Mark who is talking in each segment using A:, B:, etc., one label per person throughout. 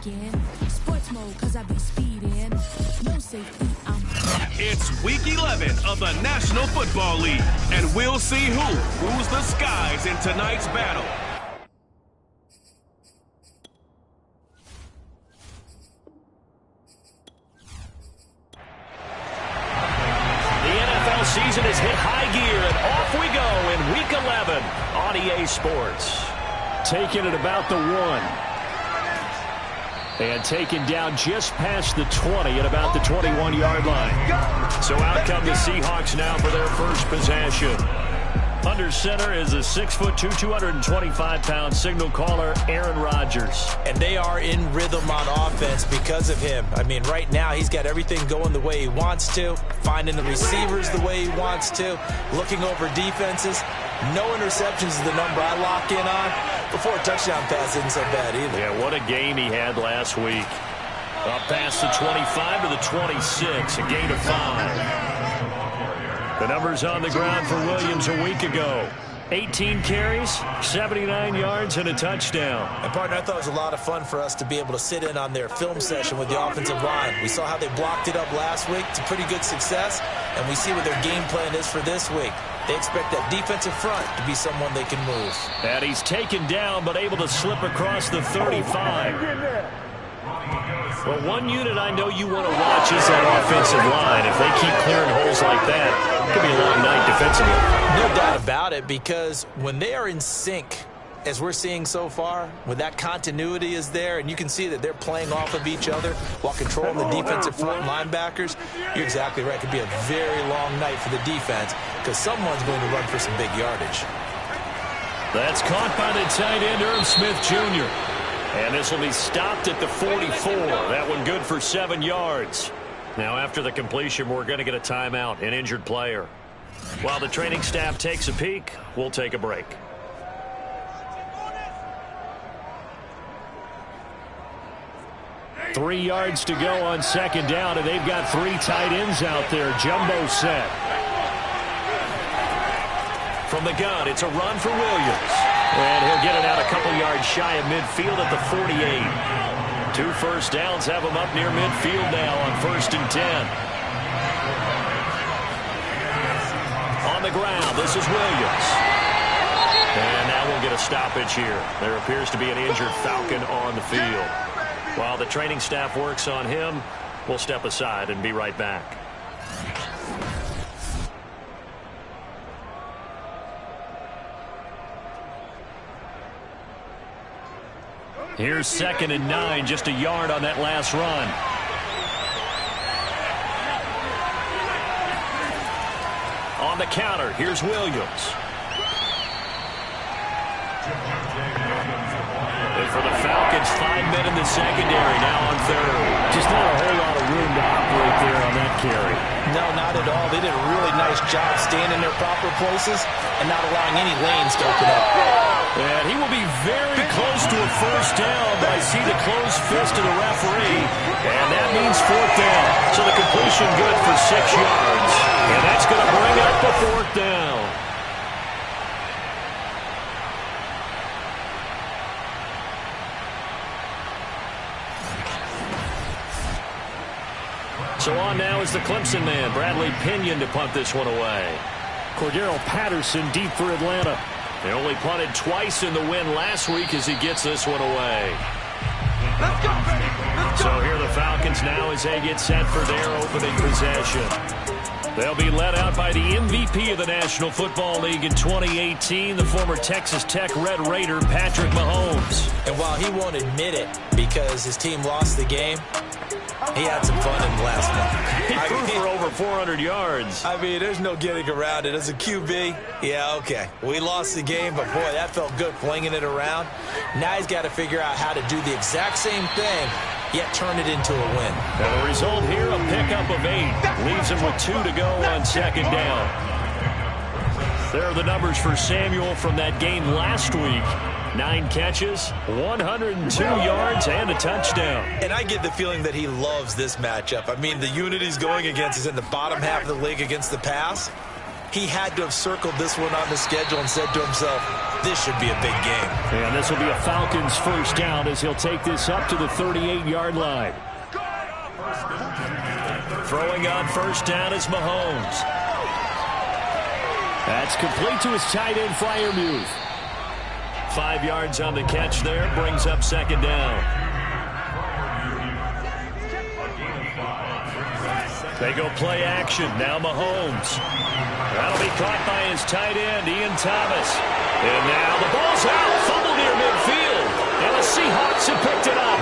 A: speaking. Sports mode, cause I be speeding. No safety, I'm...
B: It's week 11 of the National Football League, and we'll see who rules the skies in tonight's battle.
C: Season is hit high gear, and off we go in Week 11 on EA Sports. Taking it about the 1. And taken down just past the 20 at about the 21-yard line. So out come the Seahawks now for their first possession. Under center is a 6'2", 225-pound signal caller, Aaron Rodgers.
D: And they are in rhythm on offense because of him. I mean, right now he's got everything going the way he wants to, finding the receivers the way he wants to, looking over defenses. No interceptions is the number I lock in on. Before a touchdown pass isn't so bad either.
C: Yeah, what a game he had last week. Up past the 25 to the 26, a gain of 5. The numbers on the ground for Williams a week ago. 18 carries, 79 yards, and a touchdown.
D: And, partner, I thought it was a lot of fun for us to be able to sit in on their film session with the offensive line. We saw how they blocked it up last week. It's a pretty good success, and we see what their game plan is for this week. They expect that defensive front to be someone they can move.
C: And he's taken down, but able to slip across the 35. Well, one unit I know you want to watch is that offensive line. If they keep clearing holes like that, it could be a long night defensively.
D: No doubt about it, because when they are in sync, as we're seeing so far, when that continuity is there, and you can see that they're playing off of each other while controlling the defensive front linebackers, you're exactly right. It could be a very long night for the defense because someone's going to run for some big yardage.
C: That's caught by the tight end, Irv Smith Jr., and this will be stopped at the 44. That one good for 7 yards. Now, after the completion, we're going to get a timeout, an injured player. While the training staff takes a peek, we'll take a break. Three yards to go on second down, and they've got 3 tight ends out there. Jumbo set. From the gun, it's a run for Williams. And he'll get it out a couple yards shy of midfield at the 48. 2 first downs have him up near midfield now on 1st and 10. On the ground, this is Williams. And now we'll get a stoppage here. There appears to be an injured Falcon on the field. While the training staff works on him, we'll step aside and be right back. Here's 2nd and 9, just a yard on that last run. On the counter, here's Williams. And for the Falcons, 5 men in the secondary, now on 3rd. Just not a whole lot of room to operate there on that carry.
D: No, not at all. They did a really nice job staying in their proper places and not allowing any lanes to open up.
C: And he will be very close to a first down, but I see the closed fist of the referee, and that means 4th down. So the completion good for 6 yards, and that's going to bring up a 4th down. So on now is the Clemson man, Bradley Pinion, to punt this one away. Cordero Patterson deep for Atlanta. They only punted twice in the win last week as he gets this one away.
E: Let's go, baby. Let's go.
C: So here the Falcons now as they get set for their opening possession. They'll be led out by the MVP of the National Football League in 2018, the former Texas Tech Red Raider, Patrick Mahomes.
D: And while he won't admit it because his team lost the game, he had some fun in the last one.
C: He threw for over 400 yards.
D: I mean, there's no getting around it. As a QB, yeah, okay. We lost the game, but boy, that felt good flinging it around. Now he's got to figure out how to do the exact same thing, yet turn it into a win.
C: And the result here, a pickup of 8. Leaves him with 2 to go on 2nd down. There are the numbers for Samuel from that game last week. 9 catches, 102 yards, and a touchdown.
D: And I get the feeling that he loves this matchup. I mean, the unit he's going against is in the bottom half of the league against the pass. He had to have circled this one on the schedule and said to himself, This should be a big game.
C: And this will be a Falcons first down as he'll take this up to the 38-yard line. Throwing on first down is Mahomes. That's complete to his tight end, Freiermuth. 5 yards on the catch there, brings up second down. They go play action. Now Mahomes. That'll be caught by his tight end, Ian Thomas. And now the ball's out. Fumble near midfield. And the Seahawks have picked it up.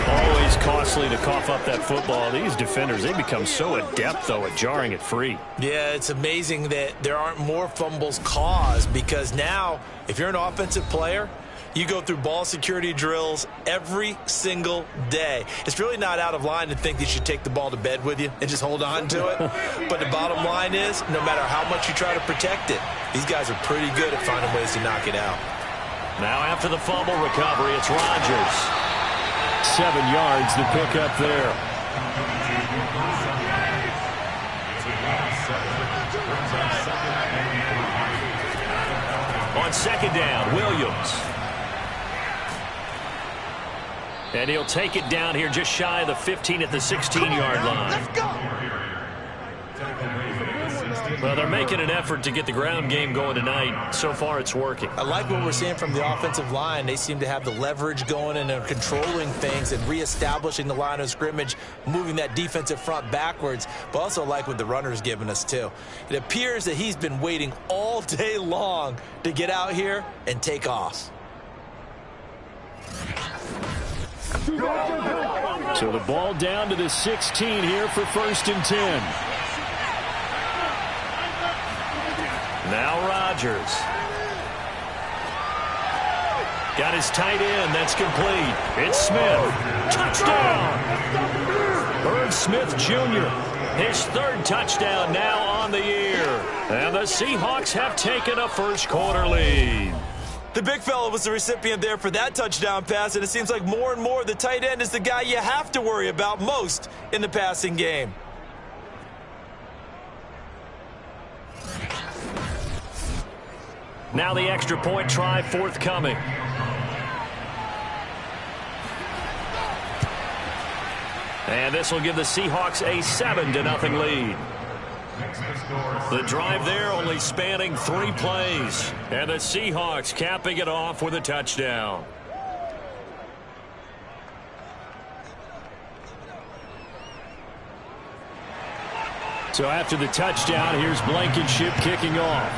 C: Always costly to cough up that football. These defenders, they become so adept, though, at jarring it free.
D: Yeah, it's amazing that there aren't more fumbles caused, because now, if you're an offensive player, you go through ball security drills every single day. It's really not out of line to think that you should take the ball to bed with you and just hold on to it. But the bottom line is, no matter how much you try to protect it, these guys are pretty good at finding ways to knock it out.
C: Now after the fumble recovery, it's Rodgers. 7 yards to pick up there. On second down, Williams. And he'll take it down here just shy of the 15 at the 16-yard line.
E: Let's go.
C: Well, they're making an effort to get the ground game going tonight. So far, it's working.
D: I like what we're seeing from the offensive line. They seem to have the leverage going and are controlling things and reestablishing the line of scrimmage, moving that defensive front backwards, but also like what the runner's giving us, too. It appears that he's been waiting all day long to get out here and take off.
C: So the ball down to the 16 here for 1st and 10. Now Rodgers. Got his tight end. That's complete. It's Smith. Touchdown. Irv Smith Jr. His 3rd touchdown now on the year. And the Seahawks have taken a first quarter lead.
D: The big fella was the recipient there for that touchdown pass, and it seems like more and more the tight end is the guy you have to worry about most in the passing game.
C: Now the extra point try forthcoming. And this will give the Seahawks a 7-0 lead. The drive there only spanning 3 plays. And the Seahawks capping it off with a touchdown. So after the touchdown, here's Blankenship kicking off.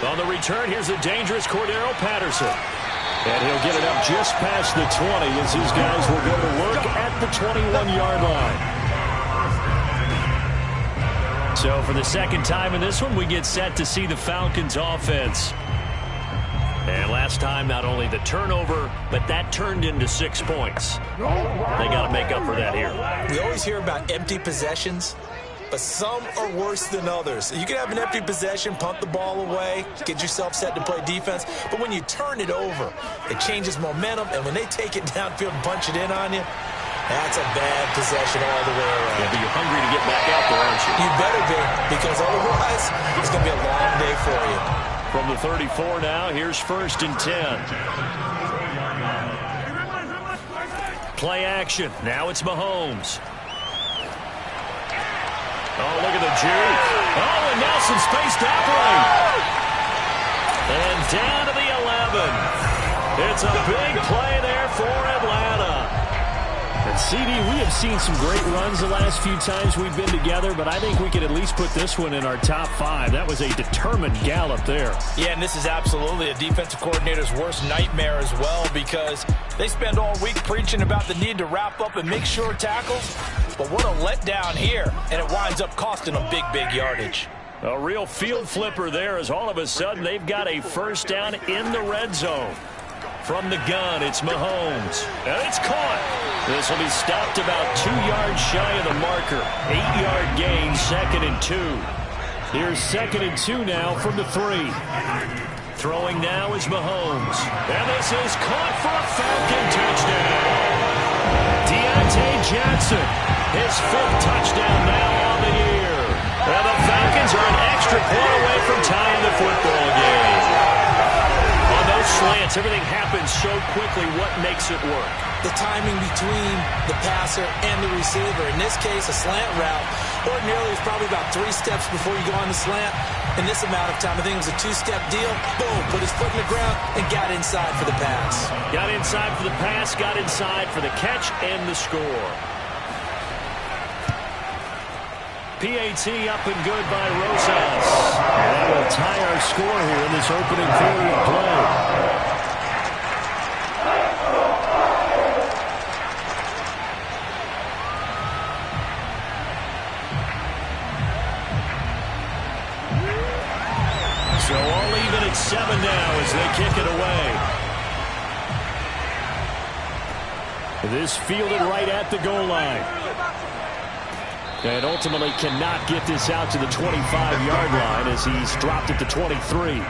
C: On the return, here's the dangerous Cordero Patterson. And he'll get it up just past the 20 as these guys will go to work at the 21-yard line. So for the 2nd time in this one, we get set to see the Falcons offense. And last time, not only the turnover, but that turned into 6 points. They got to make up for that here.
D: We always hear about empty possessions, but some are worse than others. You can have an empty possession, punt the ball away, get yourself set to play defense, but when you turn it over, it changes momentum, and when they take it downfield and punch it in on you, that's a bad possession all the way around.
C: Yeah, but you're hungry to get back out there, aren't you?
D: You better be, because otherwise it's going to be a long day for you.
C: From the 34 now, here's 1st and 10. Play action. Now it's Mahomes. Oh, look at the juke. Oh, and now some space tackling. And down to the 11. It's a big play there for Atlanta. And CD, we have seen some great runs the last few times we've been together, but I think we could at least put this one in our top 5. That was a determined gallop there.
D: Yeah, and this is absolutely a defensive coordinator's worst nightmare as well, because they spend all week preaching about the need to wrap up and make sure tackles. But what a letdown here, and it winds up costing them big yardage.
C: A real field flipper there, as all of a sudden they've got a first down in the red zone. From the gun, it's Mahomes. And it's caught. This will be stopped about 2 yards shy of the marker. 8-yard gain, 2nd and 2. Here's 2nd and 2 now from the 3. Throwing now is Mahomes. And this is caught for a Falcon touchdown. Johnson, his 5th touchdown now on the year. And the Falcons are an extra point away from tying the football game. On those slants, everything happens so quickly. What makes it work?
D: The timing between the passer and the receiver. In this case, a slant route. Ordinarily, it's probably about 3 steps before you go on the slant. In this amount of time, I think it was a 2-step deal. Boom, put his foot in the ground and got inside for the pass.
C: Got inside for the pass, got inside for the catch and the score. PAT up and good by Rosas. And that will tie our score here in this opening quarter of play. So all even at 7 now as they kick it away. This fielded right at the goal line. And ultimately cannot get this out to the 25-yard line as he's dropped it to 23.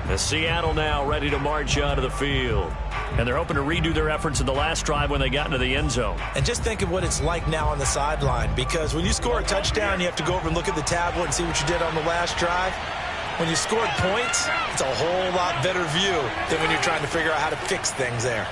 C: The Seattle now ready to march out of the field. And they're hoping to redo their efforts in the last drive when they got into the end zone.
D: And just think of what it's like now on the sideline, because when you score a touchdown, you have to go over and look at the tablet and see what you did on the last drive. When you scored points, it's a whole lot better view than when you're trying to figure out how to fix things there.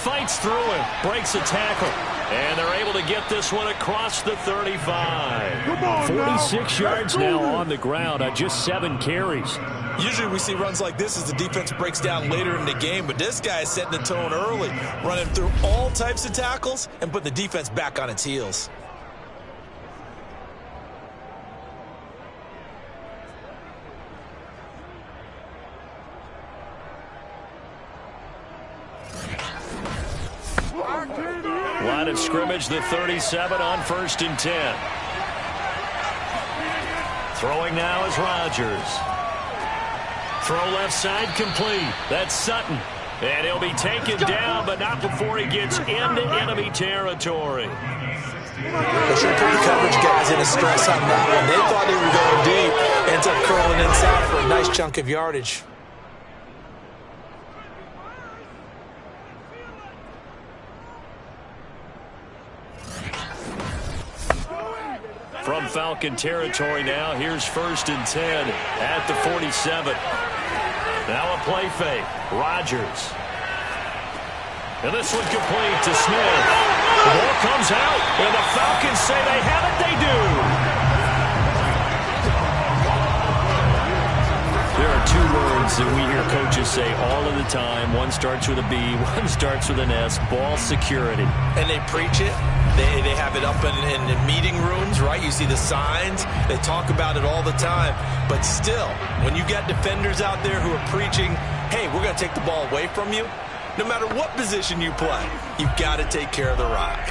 C: Fights through him, breaks a tackle. And they're able to get this one across the 35. 46 yards now on the ground on just 7 carries.
D: Usually we see runs like this as the defense breaks down later in the game, but this guy is setting the tone early, running through all types of tackles and putting the defense back on its heels.
C: Line of scrimmage, the 37 on 1st and 10. Throwing now is Rodgers. Throw left side complete. That's Sutton. And he'll be taken down, but not before he gets into enemy territory.
D: They should put the coverage guys in a stress on that one. They thought they were going deep. Ends up curling inside for a nice chunk of yardage.
C: From Falcon territory now, here's 1st and 10 at the 47. Now a play fake. Rodgers. And this one complete to Smith. The ball comes out, and the Falcons say they have it. They do. There are 2 words that we hear coaches say all of the time. One starts with a B, one starts with an S. Ball security.
D: And they preach it. They have it up in meeting rooms, right? You see the signs. They talk about it all the time. But still, when you got defenders out there who are preaching, hey, we're going to take the ball away from you, no matter what position you play, you've got to take care of the rock.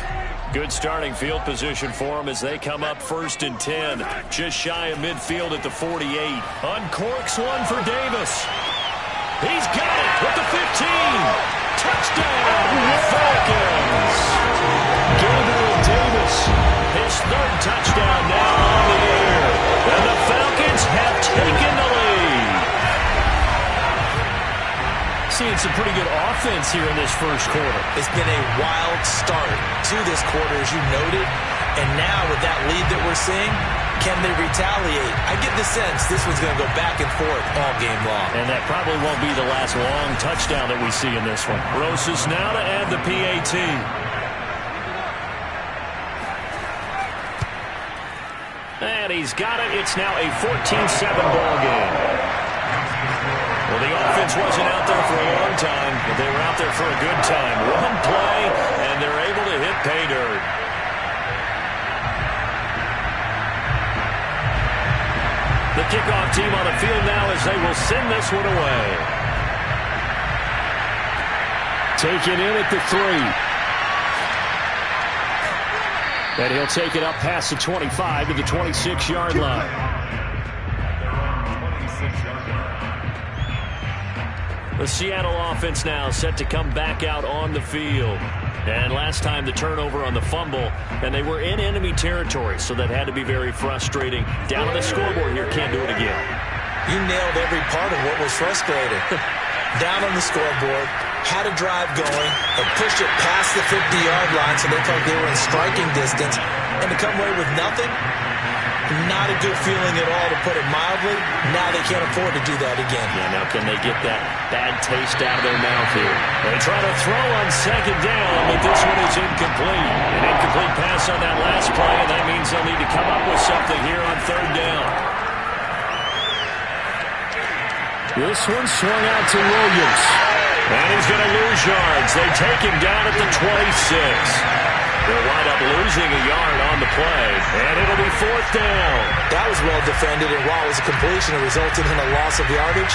C: Good starting field position for them as they come up 1st and 10. Just shy of midfield at the 48. Uncorks one for Davis. He's got it with the 15. Touchdown, Falcons. Gabriel Davis, his 3rd touchdown now on the year. And the Falcons have taken the lead. Seeing some pretty good offense here in this first quarter.
D: It's been a wild start to this quarter, as you noted. And now with that lead that we're seeing, can they retaliate? I get the sense this one's going to go back and forth all game long.
C: And that probably won't be the last long touchdown that we see in this one. Rosas now to add the PAT. And he's got it. It's now a 14-7 ball game. Well, the offense wasn't out there for a long time, but they were out there for a good time. One play, and they're able to hit pay dirt. The kickoff team on the field now as they will send this one away. Taken in at the 3. And he'll take it up past the 25 to the 26-yard line. The Seattle offense now set to come back out on the field. And last time the turnover on the fumble, and they were in enemy territory, so that had to be very frustrating. Down on the scoreboard here, can't do it again.
D: You nailed every part of what was frustrating. Down on the scoreboard, had a drive going, and pushed it past the 50-yard line so they felt they were in striking distance, and to come away with nothing, not a good feeling at all, to put it mildly. Now they can't afford to do that again.
C: Yeah, now can they get that bad taste out of their mouth here? They try to throw on second down, but this one is incomplete. An incomplete pass on that last play, and that means they'll need to come up with something here on third down. This one swung out to Williams. And he's going to lose yards. They take him down at the 26. They'll wind up losing a yard on the play, and it'll be fourth down.
D: That was well defended, and while it was a completion, it resulted in a loss of yardage.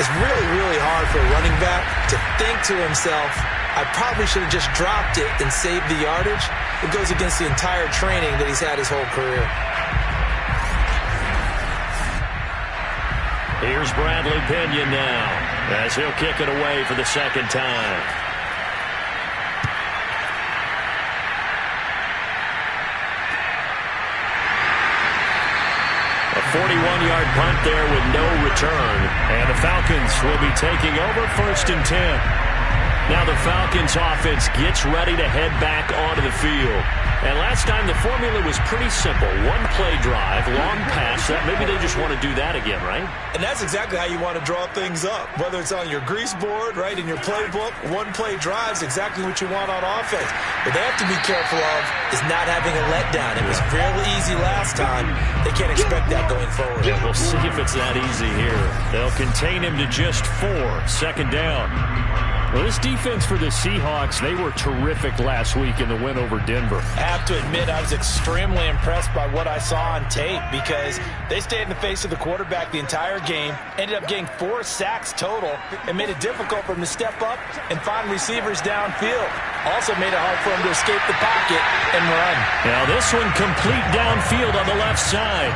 D: It's really, really hard for a running back to think to himself, I probably should have just dropped it and saved the yardage. It goes against the entire training that he's had his whole career.
C: Here's Bradley Pinion now, as he'll kick it away for the second time. A 41-yard punt there with no return, and the Falcons will be taking over first and 10. Now the Falcons offense gets ready to head back onto the field. And last time the formula was pretty simple. One play drive, long pass. Maybe they just want to do that again, right?
D: And that's exactly how you want to draw things up. Whether it's on your grease board, right, in your playbook, one play drive is exactly what you want on offense. What they have to be careful of is not having a letdown. It was fairly easy last time. They can't expect that going forward.
C: Yeah, we'll see if it's that easy here. They'll contain him to just 4. Second down. Well, this defense for the Seahawks, they were terrific last week in the win over Denver.
D: I have to admit, I was extremely impressed by what I saw on tape because they stayed in the face of the quarterback the entire game, ended up getting 4 sacks total, and made it difficult for him to step up and find receivers downfield. Also made it hard for him to escape the pocket and run.
C: Now this one complete downfield on the left side.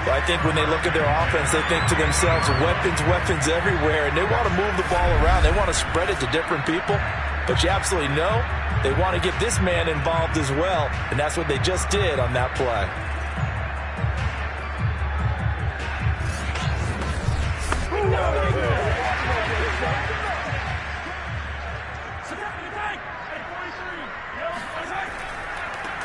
D: I think when they look at their offense, they think to themselves, weapons everywhere, and they want to move the ball around. They want to spread it to different people, but you absolutely know they want to get this man involved as well, and that's what they just did on that play.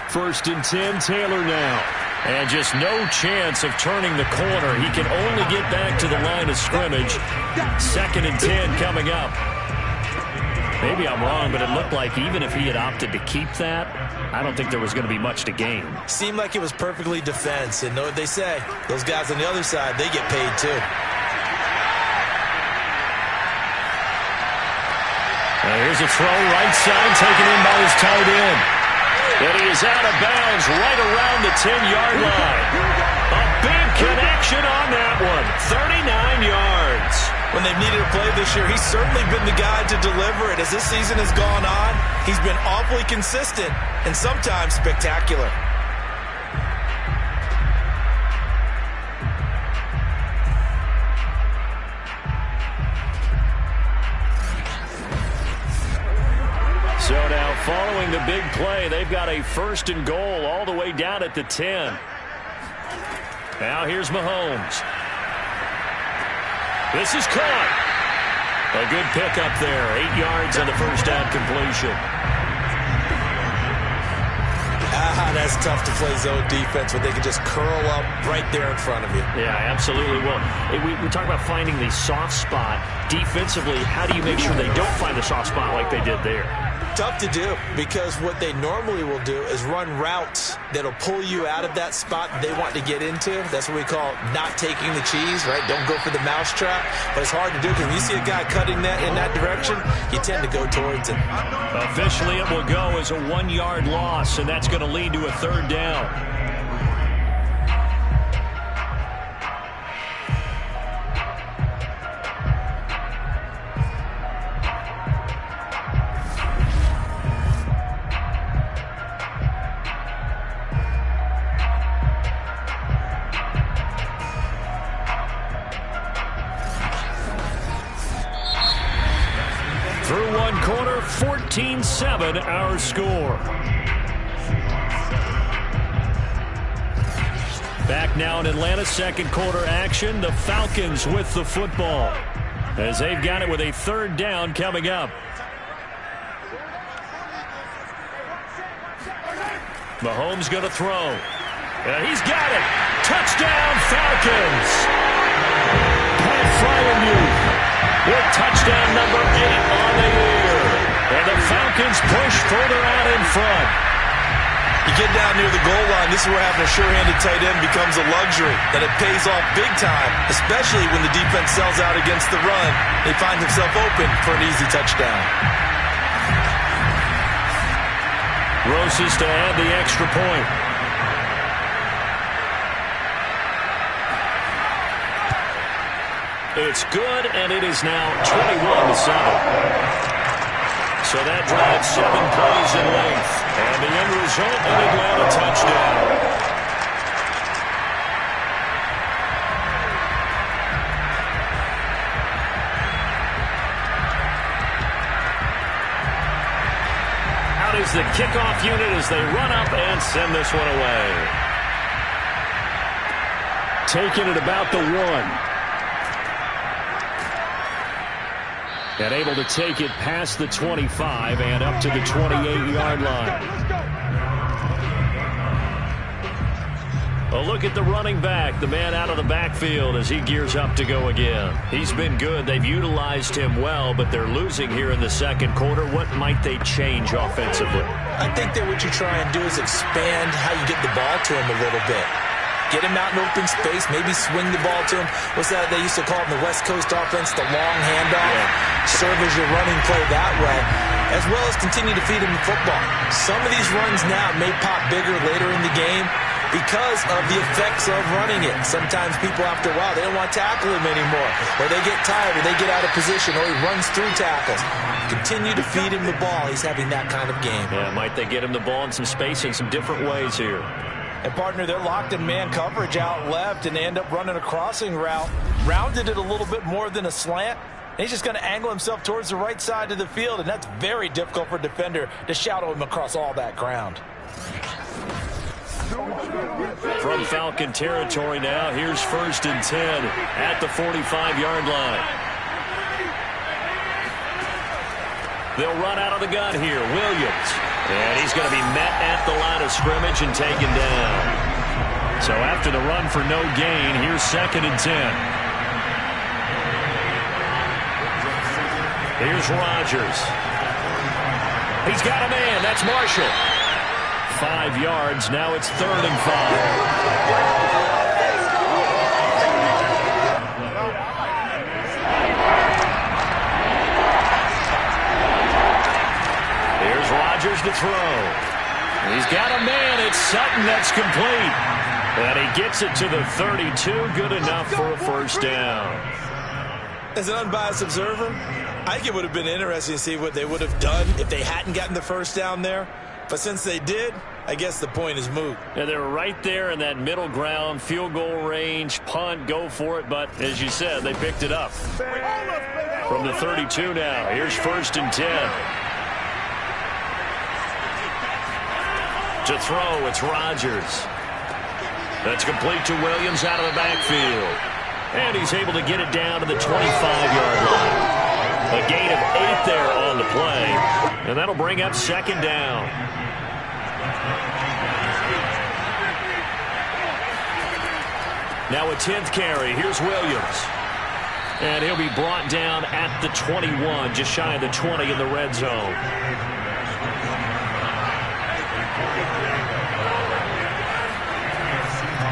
C: First and 10, Taylor now. And just no chance of turning the corner. He can only get back to the line of scrimmage. Second and 10 coming up. Maybe I'm wrong, but it looked like even if he had opted to keep that, I don't think there was going to be much to gain.
D: Seemed like it was perfectly defense. And know what they say? Those guys on the other side, they get paid too.
C: Now here's a throw right side taken in by his tight end. And he is out of bounds right around the 10-yard line. A big connection on that one. 39 yards.
D: When they've needed a play this year, he's certainly been the guy to deliver it. As this season has gone on, he's been awfully consistent and sometimes spectacular.
C: So now, following the big play, they've got a first and goal all the way down at the 10. Now here's Mahomes. This is caught. A good pickup there. 8 yards on the first down completion.
D: That's tough to play zone defense when they can just curl up right there in front of you.
C: Yeah, absolutely. Well, we talk about finding the soft spot. Defensively, how do you make sure they don't find the soft spot like they did there?
D: Tough to do because what they normally will do is run routes that'll pull you out of that spot they want to get into. That's what we call not taking the cheese, right? Don't go for the mousetrap. But it's hard to do because when you see a guy cutting that in that direction, you tend to go towards him.
C: Officially, it will go as a 1-yard loss, and that's going to lead to a third down. Through one quarter, 14-7 our score. Back now in Atlanta, second quarter action. The Falcons with the football. as they've got it with a 3rd down coming up. Mahomes going to throw. And he's got it. Touchdown, Falcons. Pat Fryermuth with touchdown number 8 on the year. And the Falcons push further out in front.
D: You get down near the goal line, this is where having a sure-handed tight end becomes a luxury. And it pays off big time, especially when the defense sells out against the run. They find themselves open for an easy touchdown.
C: Roses to add the extra point. It's good, and it is now 21-7. So that drives 7 plays in length. And the end result, an Atlanta touchdown. Out is the kickoff unit as they run up and send this one away. Taking it about the 1. And able to take it past the 25 and up to the 28-yard line. A look at the running back, the man out of the backfield as he gears up to go again. He's been good. They've utilized him well, but they're losing here in the 2nd quarter. What might they change offensively?
D: I think that what you try and do is expand how you get the ball to him a little bit. Get him out in open space, maybe swing the ball to him. What's that they used to call it in the West Coast offense, the long handoff? Yeah. Serve as your running play that way, as well as continue to feed him the football. Some of these runs now may pop bigger later in the game because of the effects of running it. Sometimes people, after a while, they don't want to tackle him anymore, or they get tired, or they get out of position, or he runs through tackles. Continue to feed him the ball. He's having that kind of game.
C: Yeah, might they get him the ball in some space in some different ways here.
D: And, partner, they're locked in man coverage out left, and they end up running a crossing route. Rounded it a little bit more than a slant. And he's just going to angle himself towards the right side of the field, and that's very difficult for a defender to shadow him across all that ground.
C: From Falcon territory now, here's 1st and 10 at the 45-yard line. They'll run out of the gun here. Williams. And he's going to be met at the line of scrimmage and taken down. So after the run for no gain, here's 2nd and 10. Here's Rodgers. He's got a man. That's Marshall. 5 yards. Now it's 3rd and 5. Rodgers to throw. He's got a man. It's Sutton. That's complete. And he gets it to the 32. Good enough for a 1st down.
D: As an unbiased observer, I think it would have been interesting to see what they would have done if they hadn't gotten the 1st down there. But since they did, I guess the point is moot.
C: And they're right there in that middle ground, field goal range, punt, go for it. But as you said, they picked it up. From the 32 now, here's 1st and 10. To throw, it's Rodgers. That's complete to Williams out of the backfield. And he's able to get it down to the 25-yard line. A gain of 8 there on the play. And that'll bring up 2nd down. Now a 10th carry. Here's Williams. And he'll be brought down at the 21, just shy of the 20 in the red zone.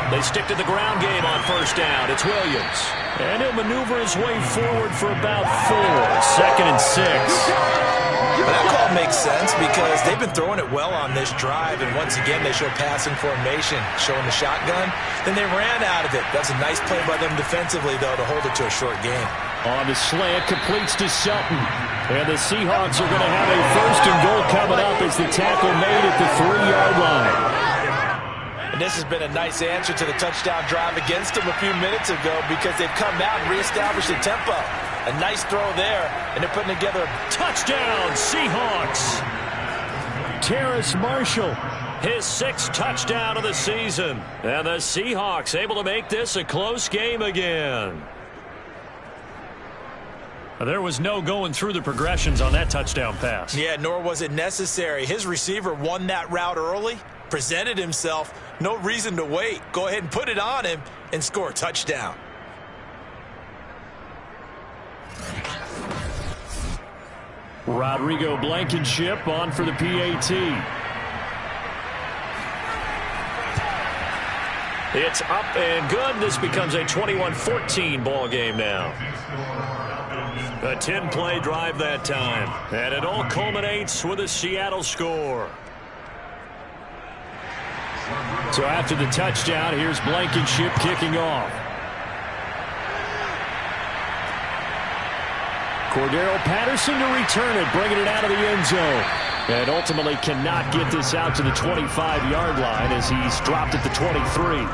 C: They stick to the ground game on 1st down. It's Williams. And he'll maneuver his way forward for about 4. 2nd and 6.
D: But that call makes sense because they've been throwing it well on this drive. And once again, they show passing formation, showing the shotgun. Then they ran out of it. That's a nice play by them defensively, though, to hold it to a short game.
C: On the slant, completes to Sutton. And the Seahawks are going to have a 1st and goal coming up as the tackle made at the 3-yard line.
D: And this has been a nice answer to the touchdown drive against them a few minutes ago because they've come out and reestablished the tempo. A nice throw there, and they're putting together a
C: touchdown, Seahawks. Terrace Marshall, his 6th touchdown of the season. And the Seahawks able to make this a close game again. There was no going through the progressions on that touchdown pass.
D: Yeah, nor was it necessary. His receiver won that route early, presented himself, no reason to wait. Go ahead and put it on him and score a touchdown.
C: Rodrigo Blankenship on for the PAT. It's up and good. This becomes a 21-14 ball game now. A 10-play drive that time. And it all culminates with a Seattle score. So after the touchdown, here's Blankenship kicking off. Cordero Patterson to return it, bringing it out of the end zone. And ultimately cannot get this out to the 25-yard line as he's dropped at the 23.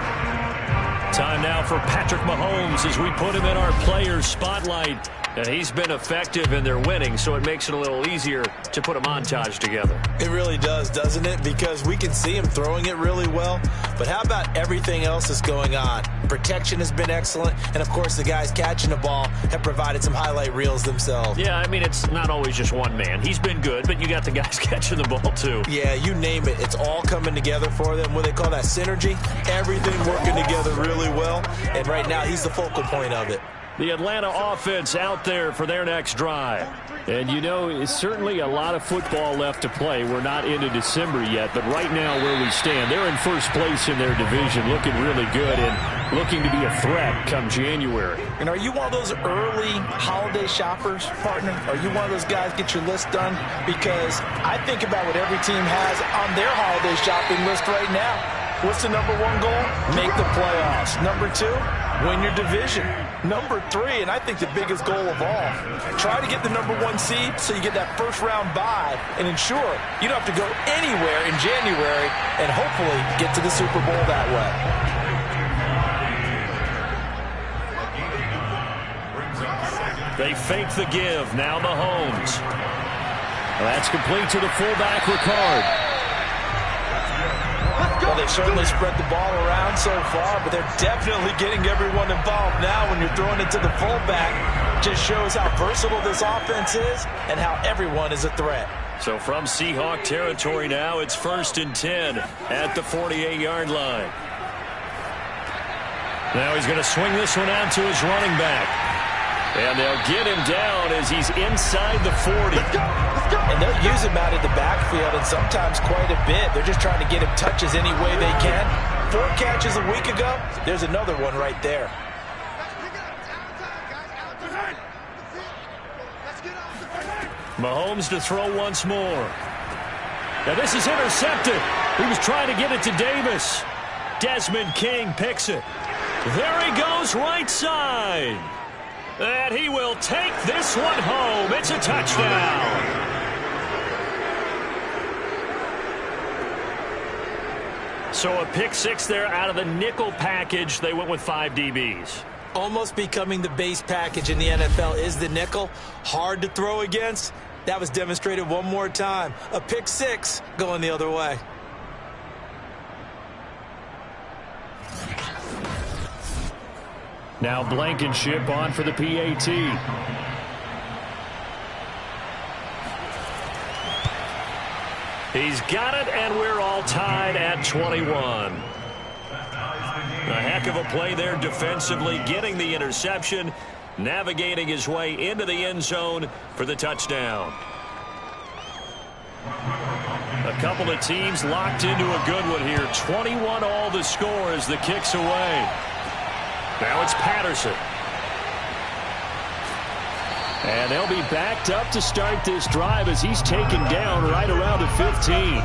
C: Time now for Patrick Mahomes as we put him in our players' spotlight. And he's been effective and they're winning, so it makes it a little easier to put a montage together.
D: It really does, doesn't it? Because we can see him throwing it really well. But how about everything else that's going on? Protection has been excellent. And, of course, the guys catching the ball have provided some highlight reels themselves.
C: Yeah, I mean, it's not always just one man. He's been good, but you got the guys catching the ball, too.
D: Yeah, you name it. It's all coming together for them. What they call that synergy. Everything working together really well. And right now, he's the focal point of it.
C: The Atlanta offense out there for their next drive. And, you know, it's certainly a lot of football left to play. We're not into December yet, but right now where we stand, they're in first place in their division, looking really good and looking to be a threat come January.
D: And are you one of those early holiday shoppers, partner? Are you one of those guys get your list done? Because I think about what every team has on their holiday shopping list right now. What's the number one goal? Make the playoffs. Number two, win your division. Number three, and I think the biggest goal of all, try to get the number one seed so you get that first round bye and ensure you don't have to go anywhere in January and hopefully get to the Super Bowl that way.
C: They fake the give. Now Mahomes. That's complete to the fullback, Ricard.
D: Well, they've certainly spread the ball around so far, but they're definitely getting everyone involved now when you're throwing it to the fullback. Just shows how versatile this offense is and how everyone is a threat.
C: So from Seahawk territory now, it's 1st and 10 at the 48-yard line. Now he's going to swing this one out to his running back. And they'll get him down as he's inside the 40.
D: And they'll use him out of the backfield, and sometimes quite a bit. They're just trying to get him touches any way they can. 4 catches a week ago. There's another one right there.
C: Mahomes to throw once more. Now this is intercepted. He was trying to get it to Davis. Desmond King picks it. There he goes right side. And he will take this one home. It's a touchdown. So a pick six there out of the nickel package. They went with 5 DBs.
D: Almost becoming the base package in the NFL is the nickel. Hard to throw against. That was demonstrated one more time. A pick six going the other way.
C: Now Blankenship on for the PAT. He's got it, and we're all tied at 21. A heck of a play there defensively, getting the interception, navigating his way into the end zone for the touchdown. A couple of teams locked into a good one here. 21 all the score as the kick's away. Now it's Patterson. And they'll be backed up to start this drive as he's taken down right around the 15.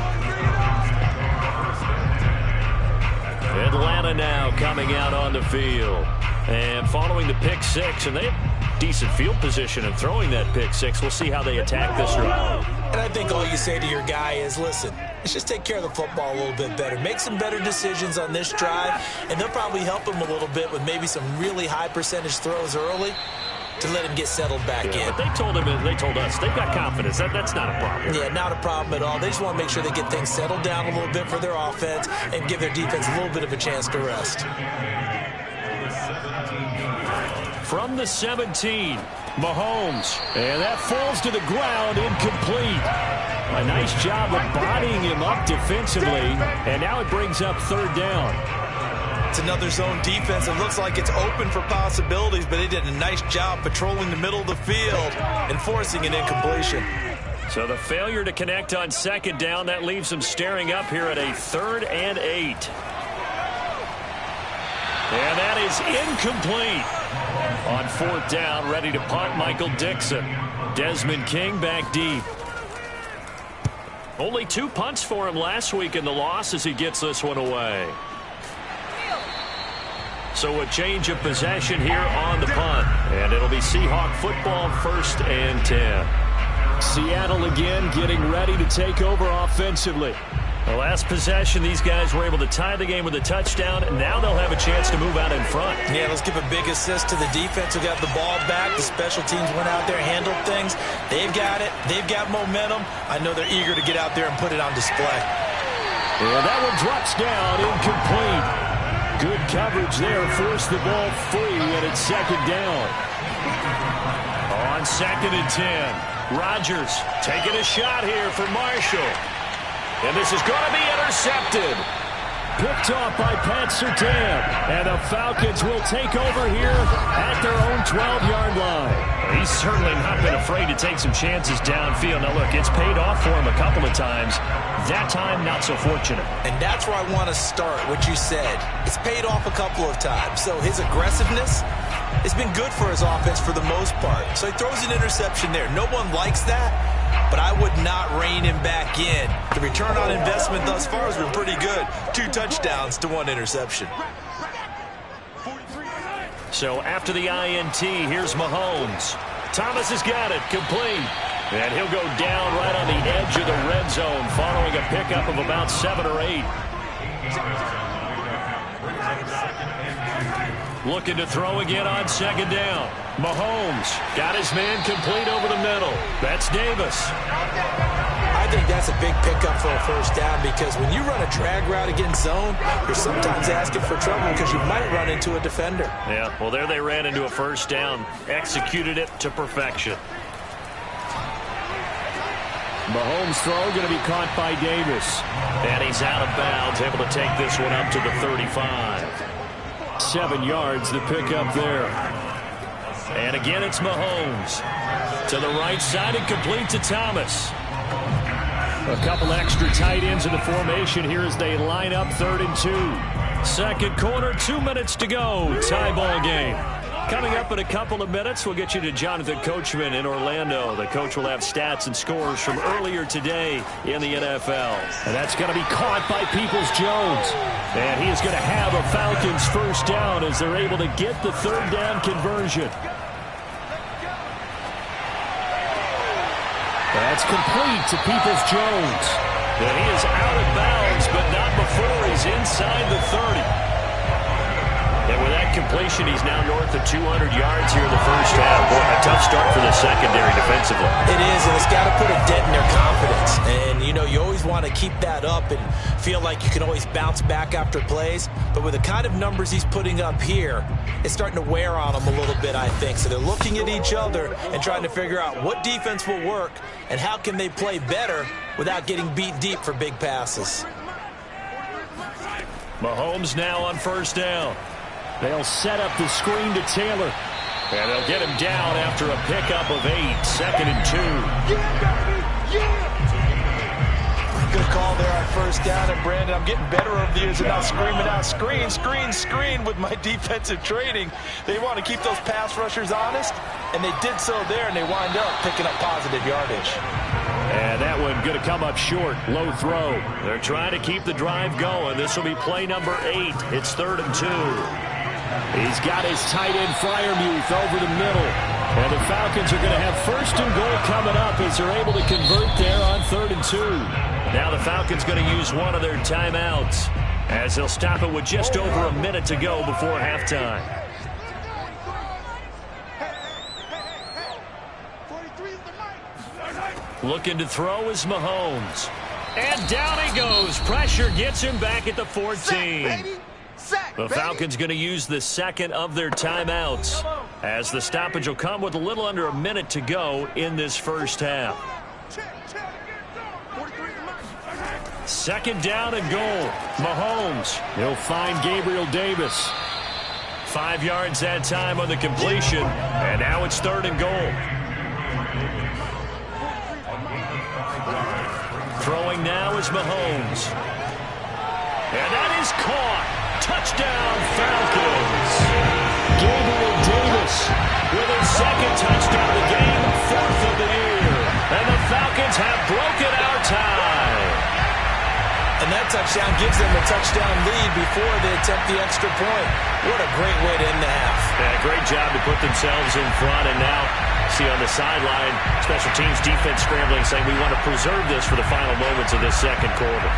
C: Atlanta now coming out on the field. And following the pick six, and they have decent field position in throwing that pick six. We'll see how they attack this drive.
D: And I think all you say to your guy is, listen, let's just take care of the football a little bit better. Make some better decisions on this drive, and they'll probably help him a little bit with maybe some really high percentage throws early to let him get settled back in.
C: But they told us they've got confidence. That's not a problem.
D: Yeah, not a problem at all. They just want to make sure they get things settled down a little bit for their offense and give their defense a little bit of a chance to rest.
C: From the 17, Mahomes. And that falls to the ground, incomplete. A nice job of bodying him up defensively. And now it brings up third down.
D: It's another zone defense. It looks like it's open for possibilities, but they did a nice job patrolling the middle of the field and forcing an incompletion.
C: So the failure to connect on second down, that leaves them staring up here at a 3rd and 8. And that is incomplete. On 4th down, ready to punt, Michael Dixon. Desmond King back deep. Only 2 punts for him last week in the loss as he gets this one away. So a change of possession here on the punt. And it'll be Seahawk football, 1st and 10. Seattle again getting ready to take over offensively. The last possession, these guys were able to tie the game with a touchdown, and now they'll have a chance to move out in front.
D: Yeah, let's give a big assist to the defense who got the ball back. The special teams went out there, handled things. They've got it. They've got momentum. I know they're eager to get out there and put it on display.
C: Yeah, that one drops down, incomplete. Good coverage there, forced the ball free, and it's 2nd down. On 2nd and 10, Rodgers taking a shot here for Marshall. And this is going to be intercepted. Picked off by Pat Surtain. And the Falcons will take over here at their own 12-yard line. He's certainly not been afraid to take some chances downfield. Now, look, it's paid off for him a couple of times. That time, not so fortunate.
D: And that's where I want to start, what you said. It's paid off a couple of times. So his aggressiveness has been good for his offense for the most part. So he throws an interception there. No one likes that, but I would not rein him back in. The return on investment thus far has been pretty good. 2 touchdowns to 1 interception.
C: So after the INT, here's Mahomes. Thomas has got it, complete. And he'll go down right on the edge of the red zone following a pickup of about 7 or 8. Looking to throw again on 2nd down. Mahomes got his man complete over the middle. That's Davis.
D: I think that's a big pickup for a 1st down because when you run a drag route against zone, you're sometimes asking for trouble because you might run into a defender.
C: Yeah, well, there they ran into a 1st down. Executed it to perfection. Mahomes' throw going to be caught by Davis. And he's out of bounds, able to take this one up to the 35. 7 yards, the pickup there. And again, it's Mahomes. To the right side and complete to Thomas. A couple extra tight ends in the formation here as they line up 3rd and 2. 2nd quarter, 2 minutes to go. Tie ball game. Coming up in a couple of minutes, we'll get you to Jonathan Coachman in Orlando. The coach will have stats and scores from earlier today in the NFL. And that's going to be caught by Peoples-Jones. And he is going to have a Falcons 1st down as they're able to get the 3rd down conversion. That's complete to Peoples-Jones. And he is out of bounds, but not before he's inside the 30. And with that completion, he's now north of 200 yards here in the 1st half. Boy, a tough start for the secondary defensively.
D: It is, and it's got to put a dent in their confidence. And, you know, you always want to keep that up and feel like you can always bounce back after plays. But with the kind of numbers he's putting up here, it's starting to wear on them a little bit, I think. So they're looking at each other and trying to figure out what defense will work and how can they play better without getting beat deep for big passes.
C: Mahomes now on 1st down. They'll set up the screen to Taylor. And they'll get him down after a pickup of 8. 2nd and 2.
D: Good call there on 1st down. And, Brandon, I'm getting better over the years and not screaming out, screen, screen, screen with my defensive training. They want to keep those pass rushers honest, and they did so there, and they wind up picking up positive yardage.
C: And that one going to come up short. Low throw. They're trying to keep the drive going. This will be play number 8. It's 3rd and 2. He's got his tight end Freiermuth over the middle. And the Falcons are going to have 1st and goal coming up as they're able to convert there on 3rd and 2. Now the Falcons going to use one of their timeouts as they'll stop it with just over a minute to go before halftime. Looking to throw is Mahomes. And down he goes. Pressure gets him back at the 14. The Falcons going to use the second of their timeouts, as the stoppage will come with a little under a minute to go in this first half. Second down and goal. Mahomes. He'll find Gabriel Davis. 5 yards that time on the completion, and now it's third and goal. Throwing now is Mahomes. And that is caught. Touchdown, Falcons. Gabriel Davis with his second touchdown of the game, fourth of the year. And the Falcons have broken our tie.
D: And that touchdown gives them a touchdown lead before they attempt the extra point. What a great way to end the half.
C: Yeah, great job to put themselves in front. And now, see on the sideline, special teams defense scrambling, saying we want to preserve this for the final moments of this second quarter.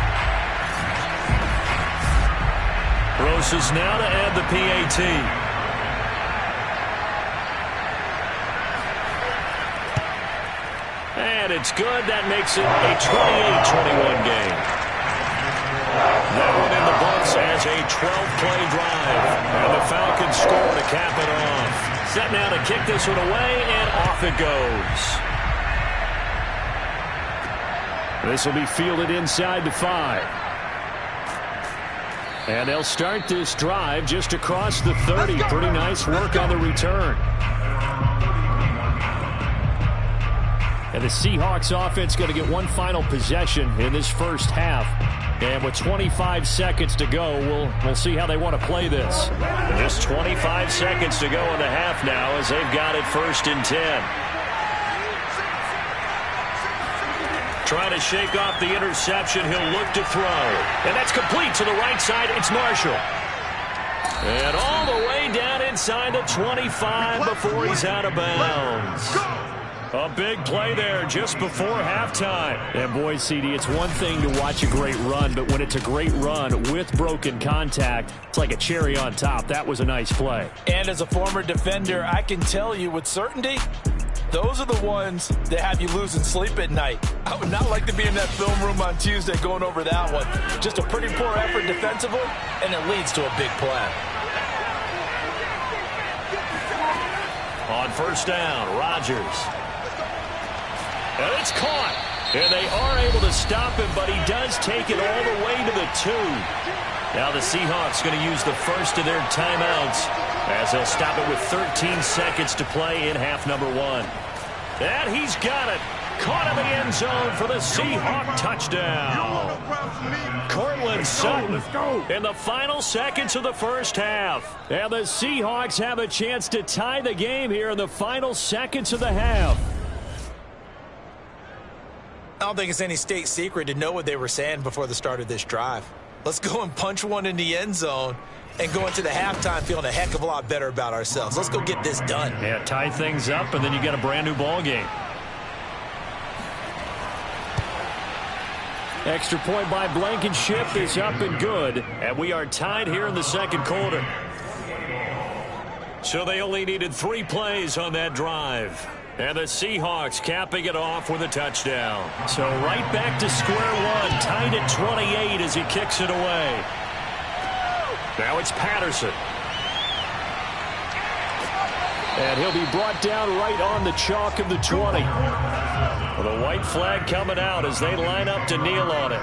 C: Roses now to add the PAT. And it's good. That makes it a 28-21 game. That one in the books as a 12-play drive. And the Falcons score to cap it off. Set now to kick this one away, and off it goes. This will be fielded inside the 5. And they'll start this drive just across the 30. Pretty nice work on the return. And the Seahawks offense going to get one final possession in this first half. And with 25 seconds to go, we'll see how they want to play this. Just 25 seconds to go in the half now as they've got it first and 10. Trying to shake off the interception. He'll look to throw. And that's complete to the right side. It's Marshall. And all the way down inside the 25 before he's out of bounds. A big play there just before halftime. And boy, CD, it's one thing to watch a great run, but when it's a great run with broken contact, it's like a cherry on top. That was a nice play.
D: And as a former defender, I can tell you with certainty, those are the ones that have you losing sleep at night. I would not like to be in that film room on Tuesday going over that one. Just a pretty poor effort defensively, and it leads to a big play.
C: On first down, Rodgers. And it's caught. And they are able to stop him, but he does take it all the way to the 2. Now the Seahawks going to use the first of their timeouts as they'll stop it with 13 seconds to play in half number 1. And he's got it. Caught in the end zone for the Seahawk touchdown. Cortland Sutton in the final seconds of the first half. And the Seahawks have a chance to tie the game here in the final seconds of the half.
D: I don't think it's any state secret to know what they were saying before the start of this drive. Let's go and punch one in the end zone and go into the halftime feeling a heck of a lot better about ourselves. Let's go get this done.
C: Yeah, tie things up, and then you get a brand new ball game. Extra point by Blankenship is up and good, and we are tied here in the second quarter. So they only needed 3 plays on that drive. And the Seahawks capping it off with a touchdown. So right back to square one, tied at 28 as he kicks it away. Now it's Patterson. And he'll be brought down right on the chalk of the 20. Well, the white flag coming out as they line up to kneel on it.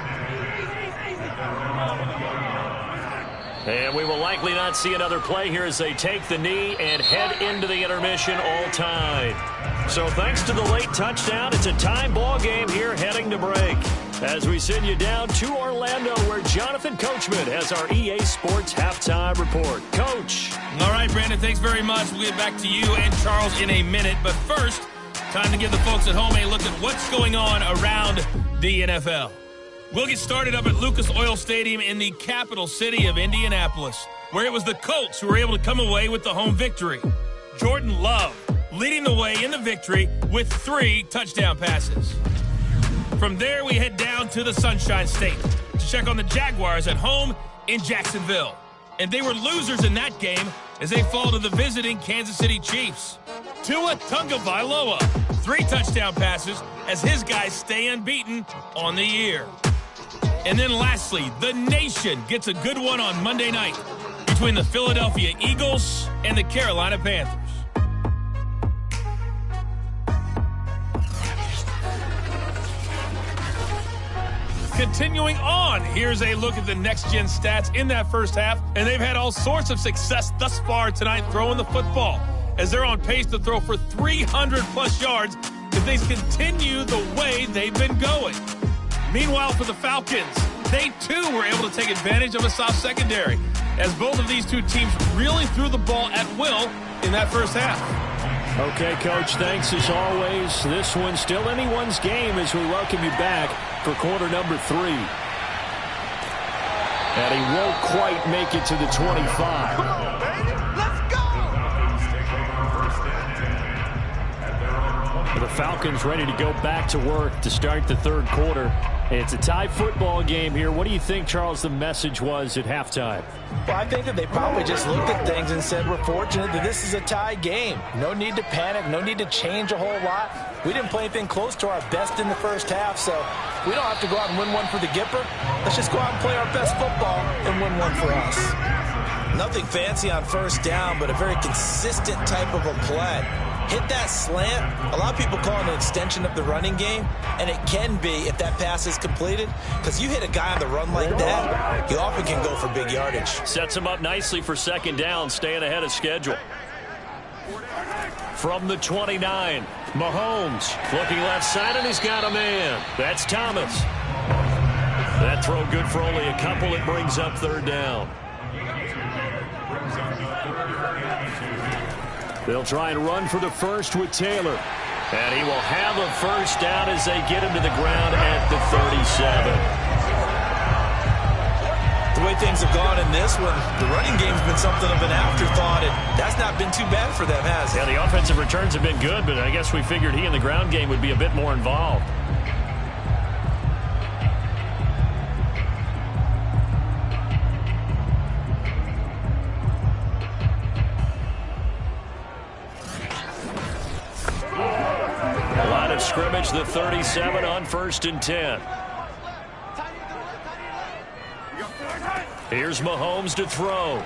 C: And we will likely not see another play here as they take the knee and head into the intermission all tied. So thanks to the late touchdown, it's a tie ball game here heading to break. As we send you down to Orlando, where Jonathan Coachman has our EA Sports Halftime Report. Coach.
F: All right, Brandon, thanks very much. We'll get back to you and Charles in a minute. But first, time to give the folks at home a look at what's going on around the NFL. We'll get started up at Lucas Oil Stadium in the capital city of Indianapolis, where it was the Colts who were able to come away with the home victory. Jordan Love leading the way in the victory with 3 touchdown passes. From there, we head down to the Sunshine State to check on the Jaguars at home in Jacksonville. And they were losers in that game as they fall to the visiting Kansas City Chiefs. Tua Tagovailoa, 3 touchdown passes as his guys stay unbeaten on the year. And then lastly, the nation gets a good one on Monday night between the Philadelphia Eagles and the Carolina Panthers. Continuing on, here's a look at the next-gen stats in that first half, and they've had all sorts of success thus far tonight throwing the football, as they're on pace to throw for 300-plus yards if they continue the way they've been going. Meanwhile, for the Falcons, they too were able to take advantage of a soft secondary, as both of these two teams really threw the ball at will in that first half.
C: Okay, Coach, thanks as always. This one's still anyone's game as we welcome you back for quarter number 3. And he won't quite make it to the 25.
E: Come on, baby. Let's go!
C: The Falcons ready to go back to work to start the third quarter. It's a tie football game here. What do you think, Charles, the message was at halftime?
D: Well, I think that they probably just looked at things and said, we're fortunate that this is a tie game. No need to panic, no need to change a whole lot. We didn't play anything close to our best in the first half, so we don't have to go out and win one for the Gipper. Let's just go out and play our best football and win one for us. Nothing fancy on first down, but a very consistent type of a play. Hit that slant. A lot of people call it an extension of the running game, and it can be if that pass is completed, because you hit a guy on the run like that, you often can go for big yardage.
C: Sets him up nicely for second down, staying ahead of schedule. From the 29, Mahomes looking left side, and he's got a man. That's Thomas. That throw good for only a couple. It brings up third down. They'll try and run for the first with Taylor. And he will have a first down as they get him to the ground at the 37.
D: The way things have gone in this one, the running game's been something of an afterthought, and that's not been too bad for them, has it?
C: Yeah, the offensive returns have been good, but I guess we figured he in the ground game would be a bit more involved. Scrimmage the 37 on 1st and 10. Here's Mahomes to throw.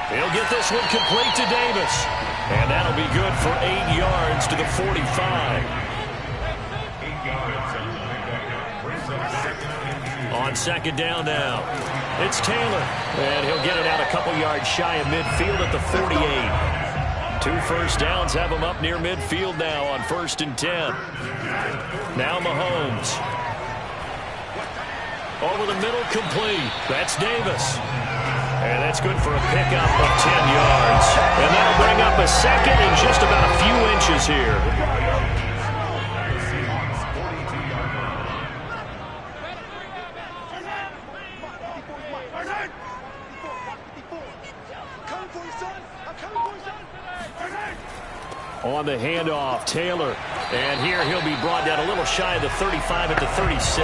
C: He'll get this one complete to Davis. And that'll be good for 8 yards to the 45. On second down now, it's Taylor. And he'll get it out a couple yards shy of midfield at the 48. 2 first downs have him up near midfield now on 1st and 10. Now Mahomes. Over the middle, complete. That's Davis. And that's good for a pickup of 10 yards. And that'll bring up a second and just about a few inches here. On the handoff, Taylor. And here he'll be brought down a little shy of the 35 at the 36.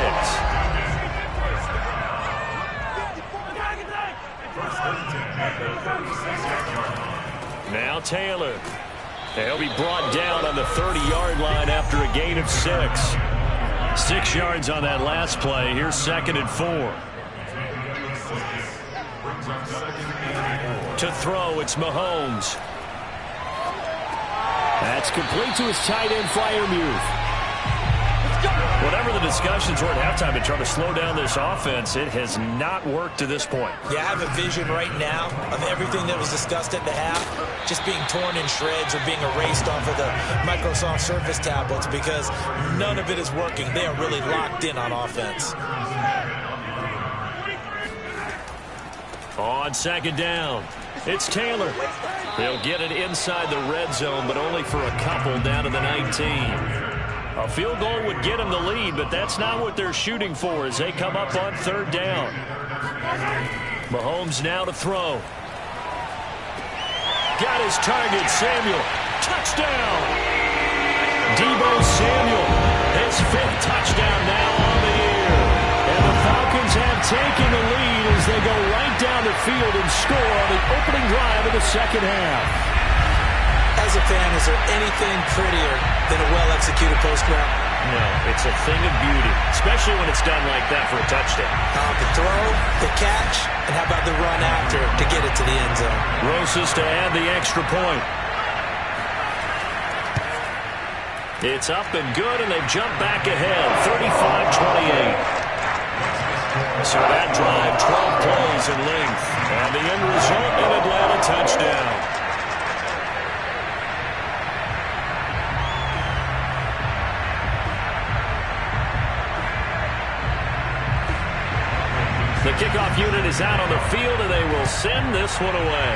C: Now Taylor. He'll be brought down on the 30-yard line after a gain of 6. 6 yards on that last play. Here's 2nd and 4. To throw, it's Mahomes. That's complete to his tight end, Freiermuth. Whatever the discussions were at halftime to try to slow down this offense, it has not worked to this point.
D: Yeah, I have a vision right now of everything that was discussed at the half just being torn in shreds or being erased off of the Microsoft Surface tablets because none of it is working. They are really locked in on offense.
C: On second down, it's Taylor. They'll get it inside the red zone, but only for a couple down to the 19. A field goal would get them the lead, but that's not what they're shooting for as they come up on 3rd down. Mahomes now to throw. Got his target, Samuel. Touchdown! Deebo Samuel, his 5th touchdown now on the year. And the Falcons have taken the lead as they go right down the field and score on the opening drive of the second half.
D: As a fan, is there anything prettier than a well-executed post route?
C: No, it's a thing of beauty, especially when it's done like that for a touchdown.
D: The throw, the catch, and how about the run after to get it to the end zone?
C: Rosas to add the extra point. It's up and good, and they've jumped back ahead, 35-28. So that drive, 12 plays in length, and the end result, an Atlanta touchdown. The kickoff unit is out on the field, and they will send this one away.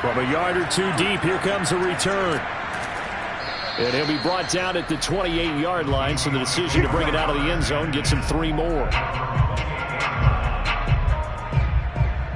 C: From a yard or two deep, here comes a return. And he'll be brought down at the 28-yard line, so the decision to bring it out of the end zone gets him 3 more.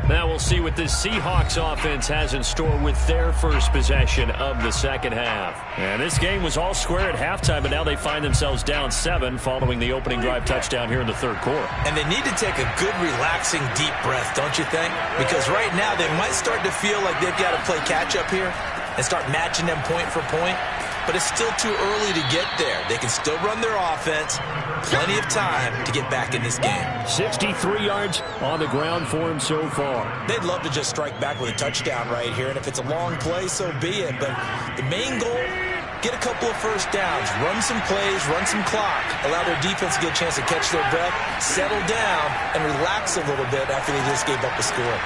C: Now we'll see what this Seahawks offense has in store with their first possession of the second half. And this game was all square at halftime, but now they find themselves down 7 following the opening drive touchdown here in the third quarter.
D: And they need to take a good, relaxing, deep breath, don't you think? Because right now they might start to feel like they've got to play catch-up here and start matching them point for point. But it's still too early to get there. They can still run their offense. Plenty of time to get back in this game.
C: 63 yards on the ground for him so far.
D: They'd love to just strike back with a touchdown right here. And if it's a long play, so be it. But the main goal, get a couple of first downs. Run some plays, run some clock. Allow their defense to get a chance to catch their breath, settle down, and relax a little bit after they just gave up a score.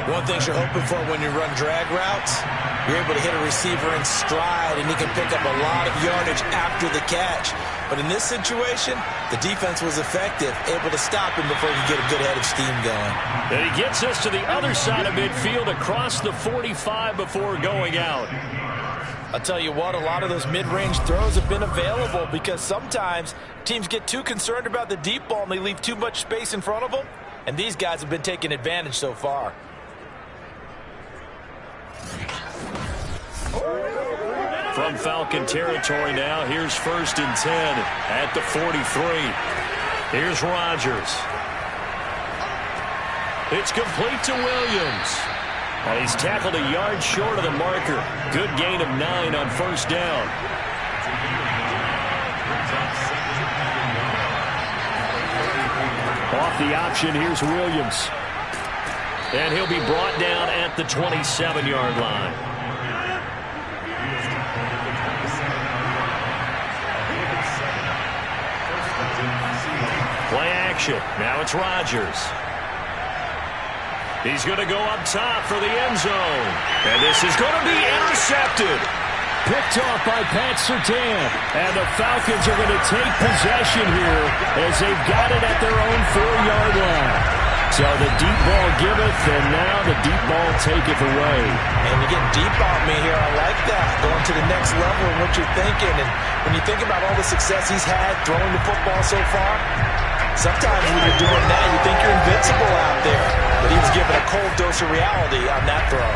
D: One thing you're hoping for when you run drag routes, you're able to hit a receiver in stride, and he can pick up a lot of yardage after the catch. But in this situation, the defense was effective, able to stop him before he could get a good head of steam going.
C: And he gets us to the other side of midfield across the 45 before going out.
G: I'll tell you what, a lot of those mid-range throws have been available because sometimes teams get too concerned about the deep ball and they leave too much space in front of them. And these guys have been taking advantage so far.
C: From Falcon territory now, here's 1st and 10 at the 43. Here's Rodgers. It's complete to Williams. And he's tackled a yard short of the marker. Good gain of 9 on 1st down. Off the option, here's Williams. And he'll be brought down at the 27-yard line. Play action. Now it's Rodgers. He's going to go up top for the end zone. And this is going to be intercepted. Picked off by Pat Surtain. And the Falcons are going to take possession here as they've got it at their own 4-yard line. So the deep ball giveth, and now the deep ball taketh away.
D: And you get deep on me here. I like that. Going to the next level of what you're thinking. And when you think about all the success he's had throwing the football so far, sometimes when you're doing that, you think you're invincible out there. But he was given a cold dose of reality on that throw.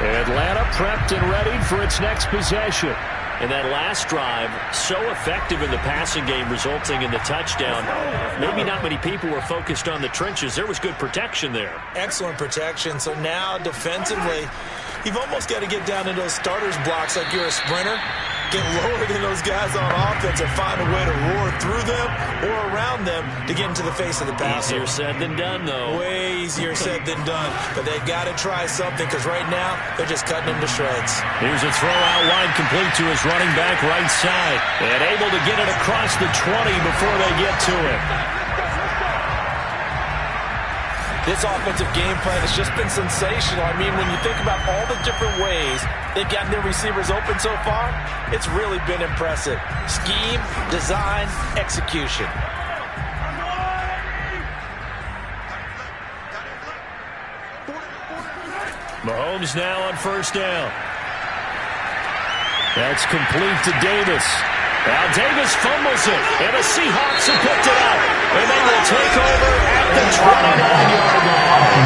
C: Atlanta prepped and ready for its next possession. And that last drive, so effective in the passing game, resulting in the touchdown. Maybe not many people were focused on the trenches. There was good protection there.
D: Excellent protection. So now, defensively, you've almost got to get down into those starters blocks like you're a sprinter. Get lower than those guys on offense and find a way to roar through them or around them to get into the face of the passer.
C: Easier said than done, though.
D: Way easier said than done. But they've got to try something because right now they're just cutting him to shreds.
C: Here's a throw out wide complete to his running back right side. And able to get it across the 20 before they get to it.
G: This offensive game plan has just been sensational. I mean, when you think about all the different ways they've gotten their receivers open so far, it's really been impressive. Scheme, design, execution.
C: Mahomes now on 1st down. That's complete to Davis. Now Davis fumbles it, and the Seahawks have picked it up. And they will take over at the 29-yard line.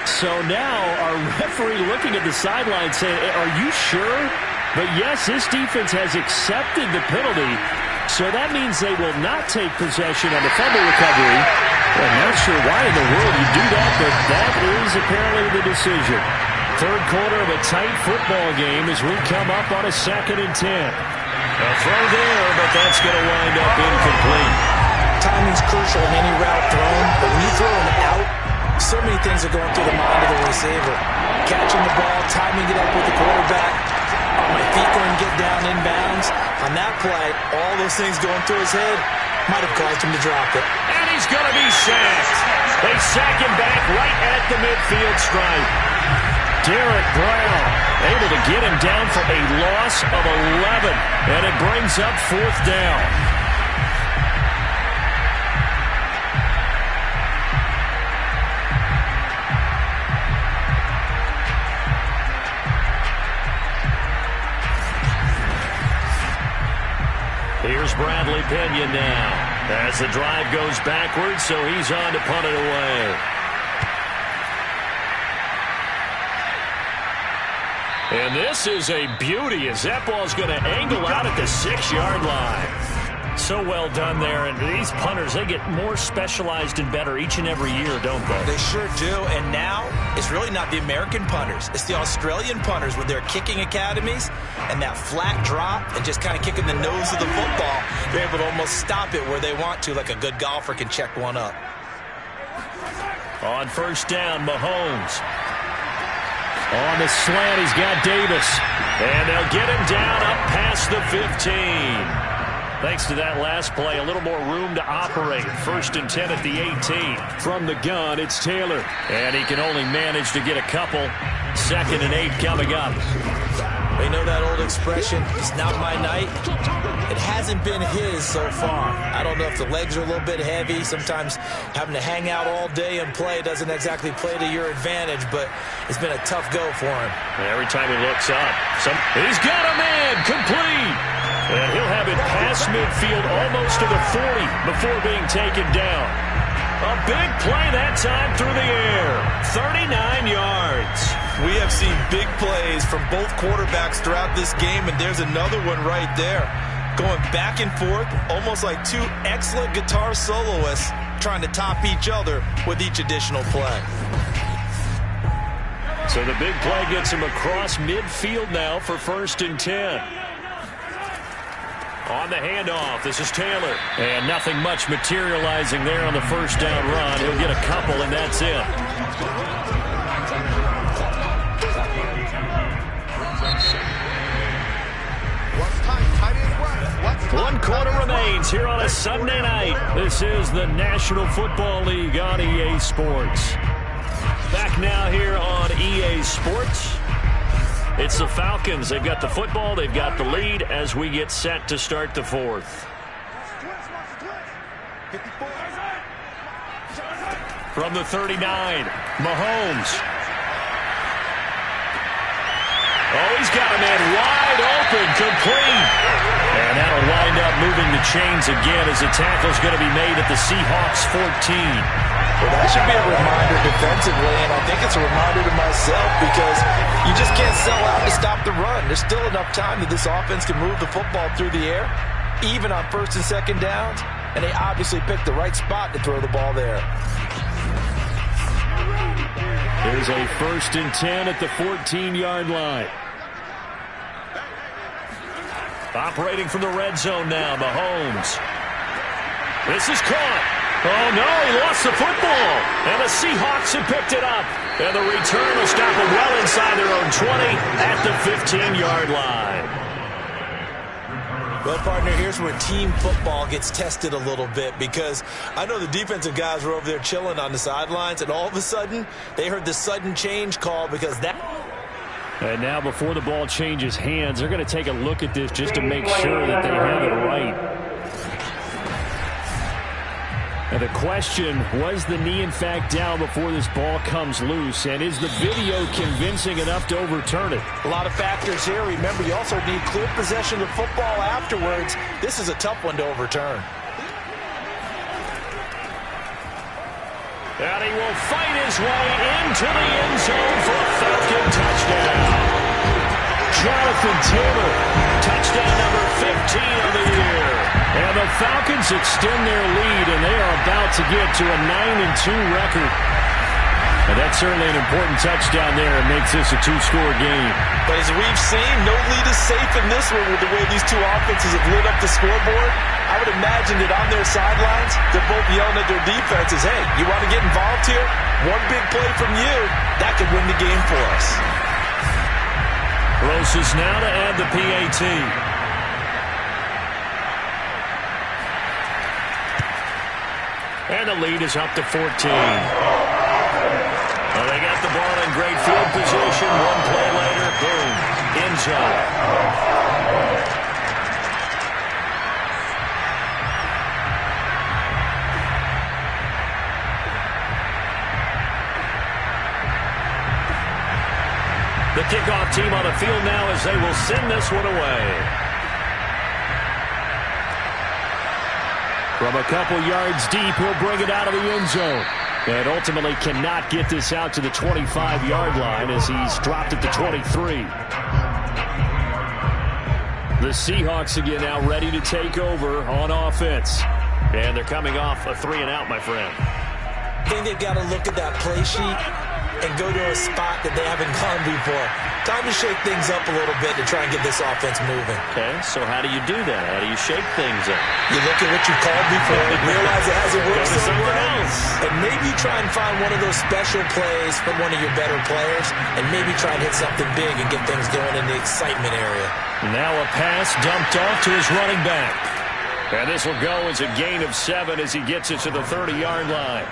C: So now our referee looking at the sideline saying, are you sure? But yes, this defense has accepted the penalty. So that means they will not take possession on the fumble recovery. I'm not sure why in the world you do that, but that is apparently the decision. Third quarter of a tight football game as we come up on a 2nd and 10. A throw there, but that's going to wind up incomplete.
D: Timing's crucial in any route thrown, but when you throw an out, so many things are going through the mind of the receiver. Catching the ball, timing it up with the quarterback. Are my feet going to get down inbounds? On that play, all those things going through his head might have caused him to drop it.
C: And he's going to be sacked. They sack him back right at the midfield stripe. Derek Brown able to get him down for a loss of 11, and it brings up 4th down. Here's Bradley Pena now as the drive goes backwards, so he's on to punt it away. And this is a beauty as that ball's going to angle out at the 6-yard line. So well done there. And these punters, they get more specialized and better each and every year, don't they?
D: They sure do. And now it's really not the American punters. It's the Australian punters with their kicking academies and that flat drop and just kind of kicking the nose of the football. They're able to almost stop it where they want to, like a good golfer can check one up.
C: On 1st down, Mahomes. On the slant, he's got Davis. And they'll get him down up past the 15. Thanks to that last play, a little more room to operate. 1st and 10 at the 18. From the gun, it's Taylor. And he can only manage to get a couple. 2nd and 8 coming up.
D: You know that old expression, it's not my night? It hasn't been his so far. I don't know if the legs are a little bit heavy. Sometimes having to hang out all day and play doesn't exactly play to your advantage, but it's been a tough go for him.
C: Every time he looks up, he's got a man complete. And he'll have it past midfield almost to the 40 before being taken down. A big play that time through the air. 39 yards.
D: We have seen big plays from both quarterbacks throughout this game, and there's another one right there. Going back and forth, almost like two excellent guitar soloists trying to top each other with each additional play.
C: So the big play gets him across midfield now for 1st and 10. On the handoff, this is Taylor. And nothing much materializing there on the 1st down run. He'll get a couple, and that's it. One quarter remains here on a Sunday night. This is the National Football League on EA Sports. Back now here on EA Sports. It's the Falcons. They've got the football. They've got the lead as we get set to start the 4th. From the 39, Mahomes. Oh, he's got a man wide open, complete. And that'll wind up moving the chains again as the tackle's going to be made at the Seahawks 14.
D: Well, that should be a reminder defensively, and I think it's a reminder to myself because you just can't sell out to stop the run. There's still enough time that this offense can move the football through the air, even on 1st and 2nd downs, and they obviously picked the right spot to throw the ball there.
C: There's a 1st and 10 at the 14-yard line. Operating from the red zone now, Mahomes. This is caught. Oh, no, he lost the football. And the Seahawks have picked it up. And the return will stop them well inside their own 20 at the 15-yard line.
D: Well, partner, here's where team football gets tested a little bit because I know the defensive guys were over there chilling on the sidelines, and all of a sudden, they heard the sudden change call because that...
C: And now before the ball changes hands, they're going to take a look at this just to make sure that they have it right. And the question, was the knee in fact down before this ball comes loose? And is the video convincing enough to overturn it?
D: A lot of factors here. Remember, you also need clear possession of the football afterwards. This is a tough one to overturn.
C: And he will fight his way into the end zone for a Falcon touchdown. Jonathan Taylor, touchdown number 15 of the year. And the Falcons extend their lead, and they are about to get to a 9-2 record. And that's certainly an important touchdown there and makes this a two-score game.
G: But as we've seen, no lead is safe in this one with the way these two offenses have lit up the scoreboard. I would imagine that on their sidelines, they're both yelling at their defenses, hey, you want to get involved here? One big play from you, that could win the game for us.
C: Closes now to add the PAT. And the lead is up to 14. Well, they got the ball in great field position. One play later, boom, end zone. The kickoff team on the field now as they will send this one away. From a couple yards deep, he'll bring it out of the end zone. And ultimately cannot get this out to the 25-yard line as he's dropped at the 23. The Seahawks again now ready to take over on offense. And they're coming off a 3-and-out, my friend.
D: I think they've got to look at that play sheet and go to a spot that they haven't gone before. Time to shake things up a little bit to try and get this offense moving.
C: Okay, so how do you do that? How do you shake things up?
D: You look at what you called before, realize it hasn't worked somewhere else, and maybe try and find one of those special plays from one of your better players, and maybe try and hit something big and get things going in the excitement area.
C: Now a pass dumped off to his running back. And this will go as a gain of 7 as he gets it to the 30-yard line.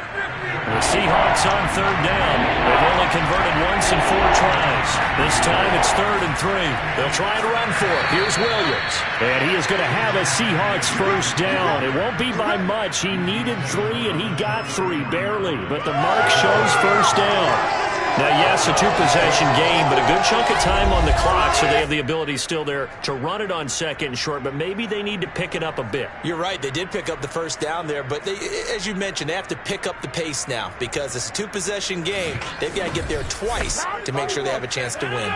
C: The Seahawks on third down. They've only converted once in 4 tries. This time it's 3rd and 3. They'll try and run for it. Here's Williams. And he is going to have a Seahawks first down. It won't be by much. He needed 3, and he got 3, barely. But the mark shows first down. Now, yes, a 2-possession game, but a good chunk of time on the clock, so they have the ability still there to run it on 2nd and short, but maybe they need to pick it up a bit.
D: You're right. They did pick up the first down there, but they, as you mentioned, they have to pick up the pace now because it's a 2-possession game. They've got to get there twice to make sure they have a chance to win.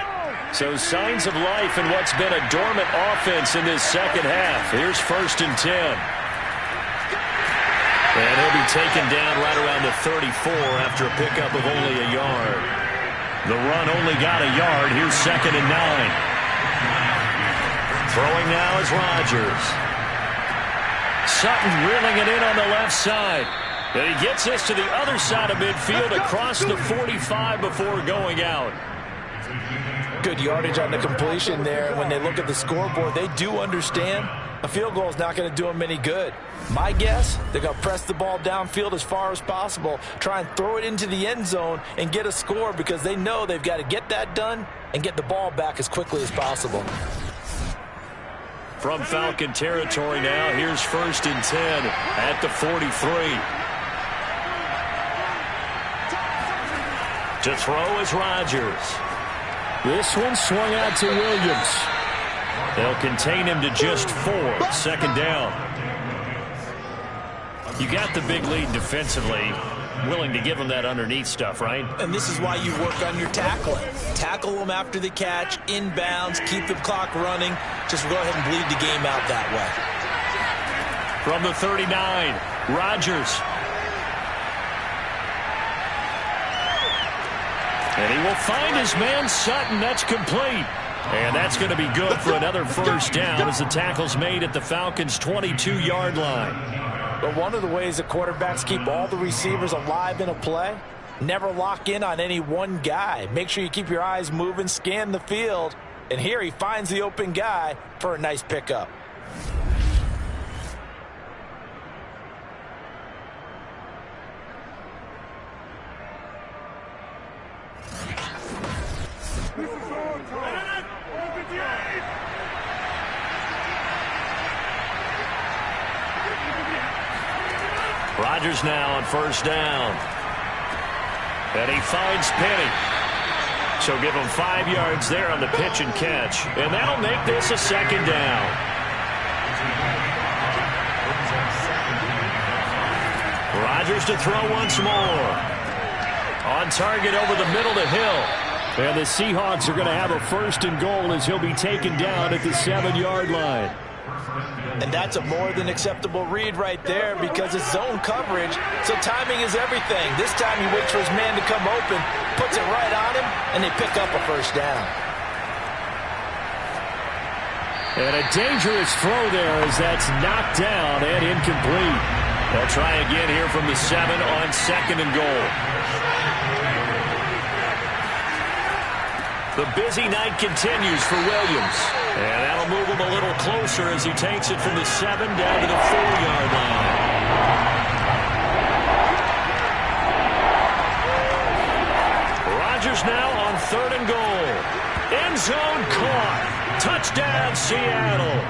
C: So signs of life in what's been a dormant offense in this second half. Here's 1st and 10. And he'll be taken down right around the 34 after a pickup of only a yard. The run only got a yard. Here's 2nd and 9. Throwing now is Rodgers. Sutton reeling it in on the left side. And he gets this to the other side of midfield across the 45 before going out.
G: Good yardage on the completion there. When they look at the scoreboard, they do understand a field goal is not going to do them any good. My guess, they're going to press the ball downfield as far as possible, try and throw it into the end zone and get a score because they know they've got to get that done and get the ball back as quickly as possible.
C: From Falcon territory now, here's 1st and 10 at the 43. To throw is Rodgers. This one swung out to Williams. They'll contain him to just 4. 2nd down. You got the big lead defensively. Willing to give them that underneath stuff, right?
D: And this is why you work on your tackling. Tackle them after the catch, inbounds, keep the clock running. Just go ahead and bleed the game out that way.
C: From the 39, Rodgers. And he will find his man Sutton. That's complete. And that's going to be good for another first down as the tackle's made at the Falcons' 22-yard line.
G: But one of the ways the quarterbacks keep all the receivers alive in a play, never lock in on any one guy. Make sure you keep your eyes moving, scan the field. And here he finds the open guy for a nice pickup.
C: Rodgers now on first down. And he finds Penny. So give him 5 yards there on the pitch and catch. And that'll make this a 2nd down. Rodgers to throw once more. On target over the middle to Hill. And the Seahawks are going to have a 1st and goal as he'll be taken down at the 7-yard line.
G: And that's a more than acceptable read right there because it's zone coverage, so timing is everything. This time he waits for his man to come open, puts it right on him, and they pick up a first down.
C: And a dangerous throw there as that's knocked down and incomplete. They'll try again here from the 7 on 2nd and goal. The busy night continues for Williams. And that'll move him a little closer as he takes it from the 7 down to the 4-yard line. Rodgers now on 3rd and goal. End zone caught. Touchdown, Seattle.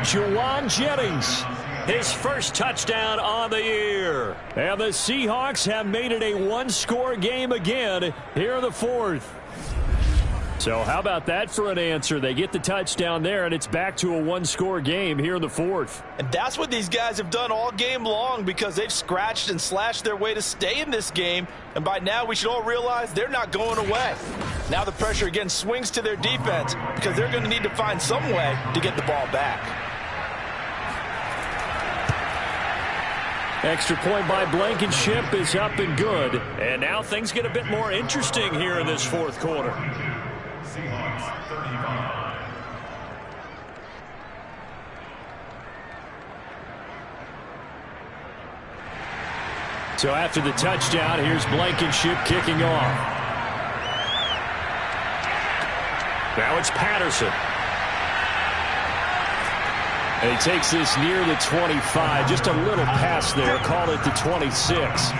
C: Juwan Jennings, his first touchdown on the year. And the Seahawks have made it a one-score game again here in the 4th. So how about that for an answer? They get the touchdown there, and it's back to a one-score game here in the 4th.
G: And that's what these guys have done all game long because they've scratched and slashed their way to stay in this game. And by now, we should all realize they're not going away. Now the pressure again swings to their defense because they're going to need to find some way to get the ball back.
C: Extra point by Blankenship is up and good. And now things get a bit more interesting here in this 4th quarter. So after the touchdown, here's Blankenship kicking off. Now it's Patterson. And he takes this near the 25. Just a little pass there. Call it the 26.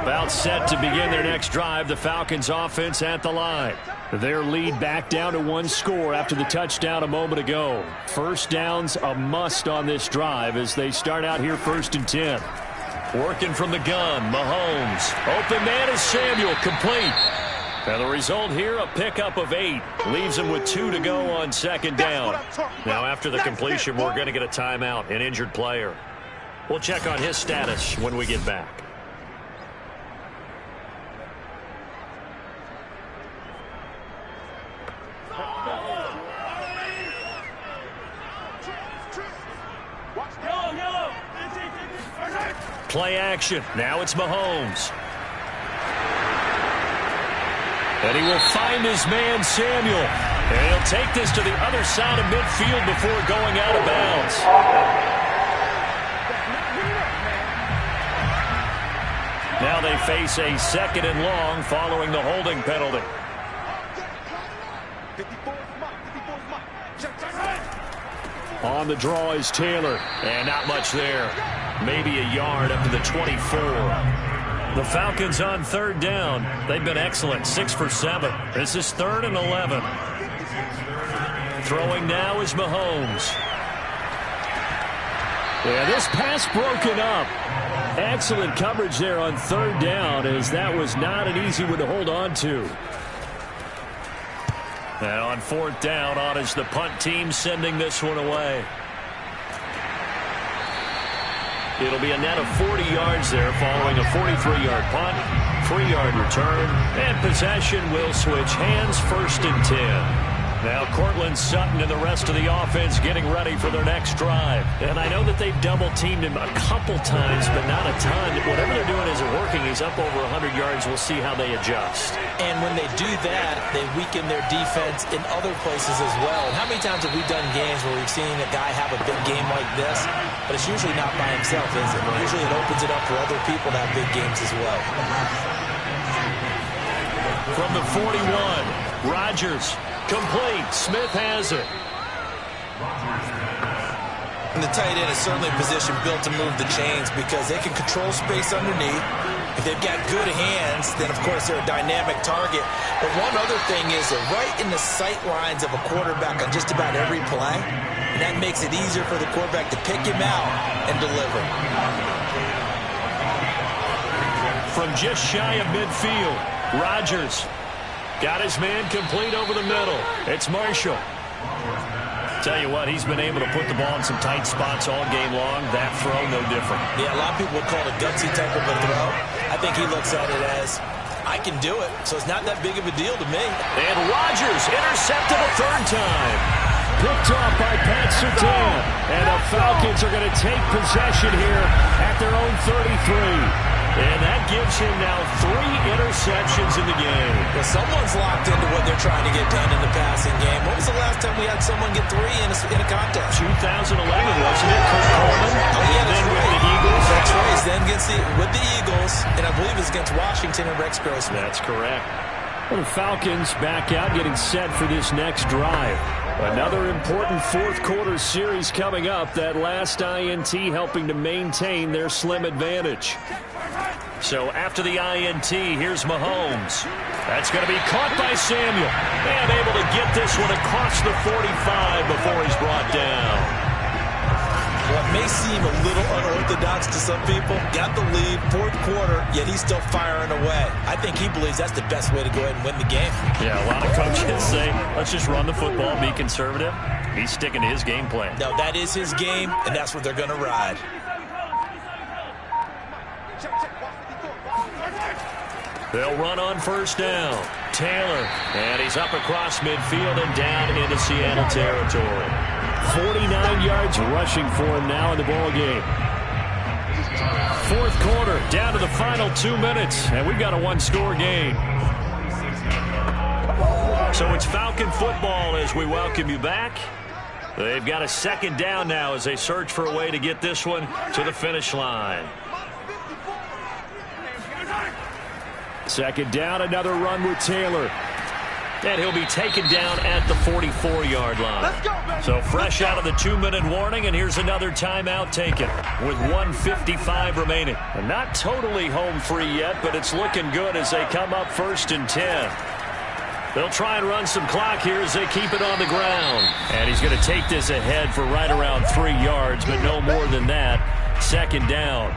C: About set to begin their next drive. The Falcons offense at the line. Their lead back down to 1 score after the touchdown a moment ago. First down's a must on this drive as they start out here 1st and 10. Working from the gun, Mahomes. Open man is Samuel, complete. And the result here, a pickup of 8. Leaves him with 2 to go on 2nd down. Now after the completion, we're going to get a timeout, an injured player. We'll check on his status when we get back. Play action. Now it's Mahomes. And he will find his man, Samuel. And he'll take this to the other side of midfield before going out of bounds. Now they face a 2nd and long following the holding penalty. On the draw is Taylor. And not much there. Maybe a yard up to the 24. The Falcons on 3rd down. They've been excellent. 6 for 7. This is 3rd and 11. Throwing now is Mahomes. Yeah, this pass broken up. Excellent coverage there on 3rd down as that was not an easy one to hold on to. And on 4th down, on is the punt team sending this one away. It'll be a net of 40 yards there following a 43-yard punt, 3-yard return, and possession will switch hands 1st and 10. Now Cortland Sutton and the rest of the offense getting ready for their next drive. And I know that they've double-teamed him a couple times, but not a ton. Whatever they're doing isn't working. He's up over 100 yards. We'll see how they adjust.
D: And when they do that, they weaken their defense in other places as well. And how many times have we done games where we've seen a guy have a big game like this? But it's usually not by himself, is it? Usually it opens it up for other people to have big games as well.
C: From the 41, Rodgers. Complete. Smith has it.
D: And the tight end is certainly a position built to move the chains because they can control space underneath. If they've got good hands, then, of course, they're a dynamic target. But one other thing is they're right in the sight lines of a quarterback on just about every play. And that makes it easier for the quarterback to pick him out and deliver.
C: From just shy of midfield, Rodgers got his man complete over the middle. It's Marshall. Tell you what, he's been able to put the ball in some tight spots all game long. That throw, no different.
D: Yeah, a lot of people would call it a gutsy type of a throw. I think he looks at it as, I can do it, so it's not that big of a deal to me.
C: And Rodgers intercepted a third time. Picked off by Pat Surtain. And the Falcons are going to take possession here at their own 33. And that gives him now 3 interceptions in the game.
D: Well, someone's locked into what they're trying to get done in the passing game. When was the last time we had someone get 3 in a contest?
C: 2011, wasn't it? Kurt Coleman.
D: Oh, yeah, that's
C: then
D: right.
C: With the Eagles.
D: That's right. He's then with the Eagles, and I believe it's against Washington and Rex Grossman.
C: That's correct. Well, the Falcons back out, getting set for this next drive. Another important fourth-quarter series coming up. That last INT helping to maintain their slim advantage. So after the INT, here's Mahomes. That's going to be caught by Samuel. And able to get this one across the 45 before he's brought down.
D: What may seem a little unorthodox to some people, got the lead, fourth quarter, yet he's still firing away. I think he believes that's the best way to go ahead and win the game.
C: Yeah, a lot of coaches say, let's just run the football, be conservative. He's sticking to his game plan.
D: No, that is his game, and that's what they're going to ride.
C: They'll run on first down. Taylor, and he's up across midfield and down into Seattle territory. 49 yards rushing for him now in the ball game. Fourth quarter, down to the final 2 minutes, and we've got a one-score game. So it's Falcon football as we welcome you back. They've got a second down now as they search for a way to get this one to the finish line. Second down, another run with Taylor. And he'll be taken down at the 44-yard line. So fresh out of the 2-minute warning, and here's another timeout taken with 1:55 remaining. And not totally home free yet, but it's looking good as they come up 1st and 10. They'll try and run some clock here as they keep it on the ground. And he's going to take this ahead for right around 3 yards, but no more than that. Second down.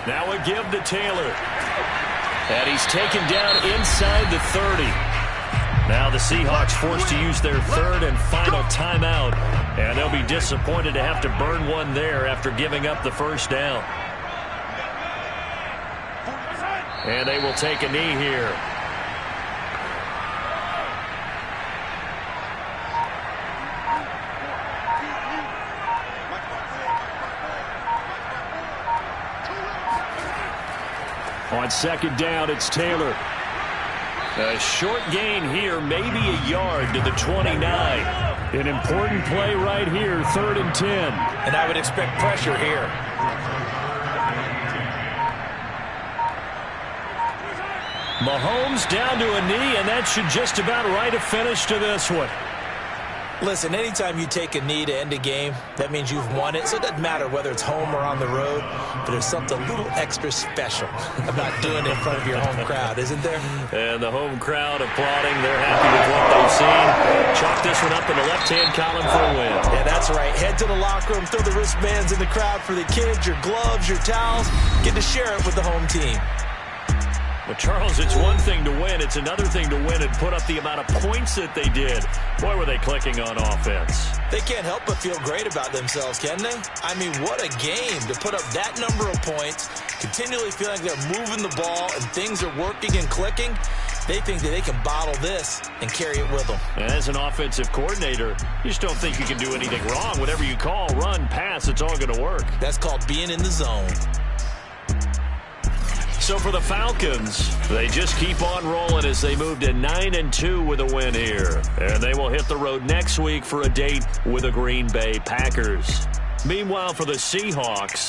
C: Now a give to Taylor. And he's taken down inside the 30. Now the Seahawks forced to use their third and final timeout. And they'll be disappointed to have to burn one there after giving up the first down. And they will take a knee here. On second down, it's Taylor. A short gain here, maybe a yard to the 29. An important play right here, 3rd and 10.
D: And I would expect pressure here.
C: Mahomes down to a knee, and that should just about write a finish to this one.
D: Listen, anytime you take a knee to end a game, that means you've won it. So it doesn't matter whether it's home or on the road, but there's something a little extra special about doing it in front of your home crowd, isn't there?
C: And the home crowd applauding. They're happy with what they've seen. Chalk this one up in the left-hand column for a win.
D: Yeah, that's right. Head to the locker room, throw the wristbands in the crowd for the kids, your gloves, your towels. Get to share it with the home team.
C: Well, Charles, it's one thing to win. It's another thing to win and put up the amount of points that they did. Boy, were they clicking on offense.
D: They can't help but feel great about themselves, can they? I mean, what a game to put up that number of points, continually feeling like they're moving the ball and things are working and clicking. They think that they can bottle this and carry it with them.
C: And as an offensive coordinator, you just don't think you can do anything wrong. Whatever you call, run, pass, it's all going to work.
D: That's called being in the zone.
C: So for the Falcons, they just keep on rolling as they move to 9-2 with a win here. And they will hit the road next week for a date with the Green Bay Packers. Meanwhile, for the Seahawks,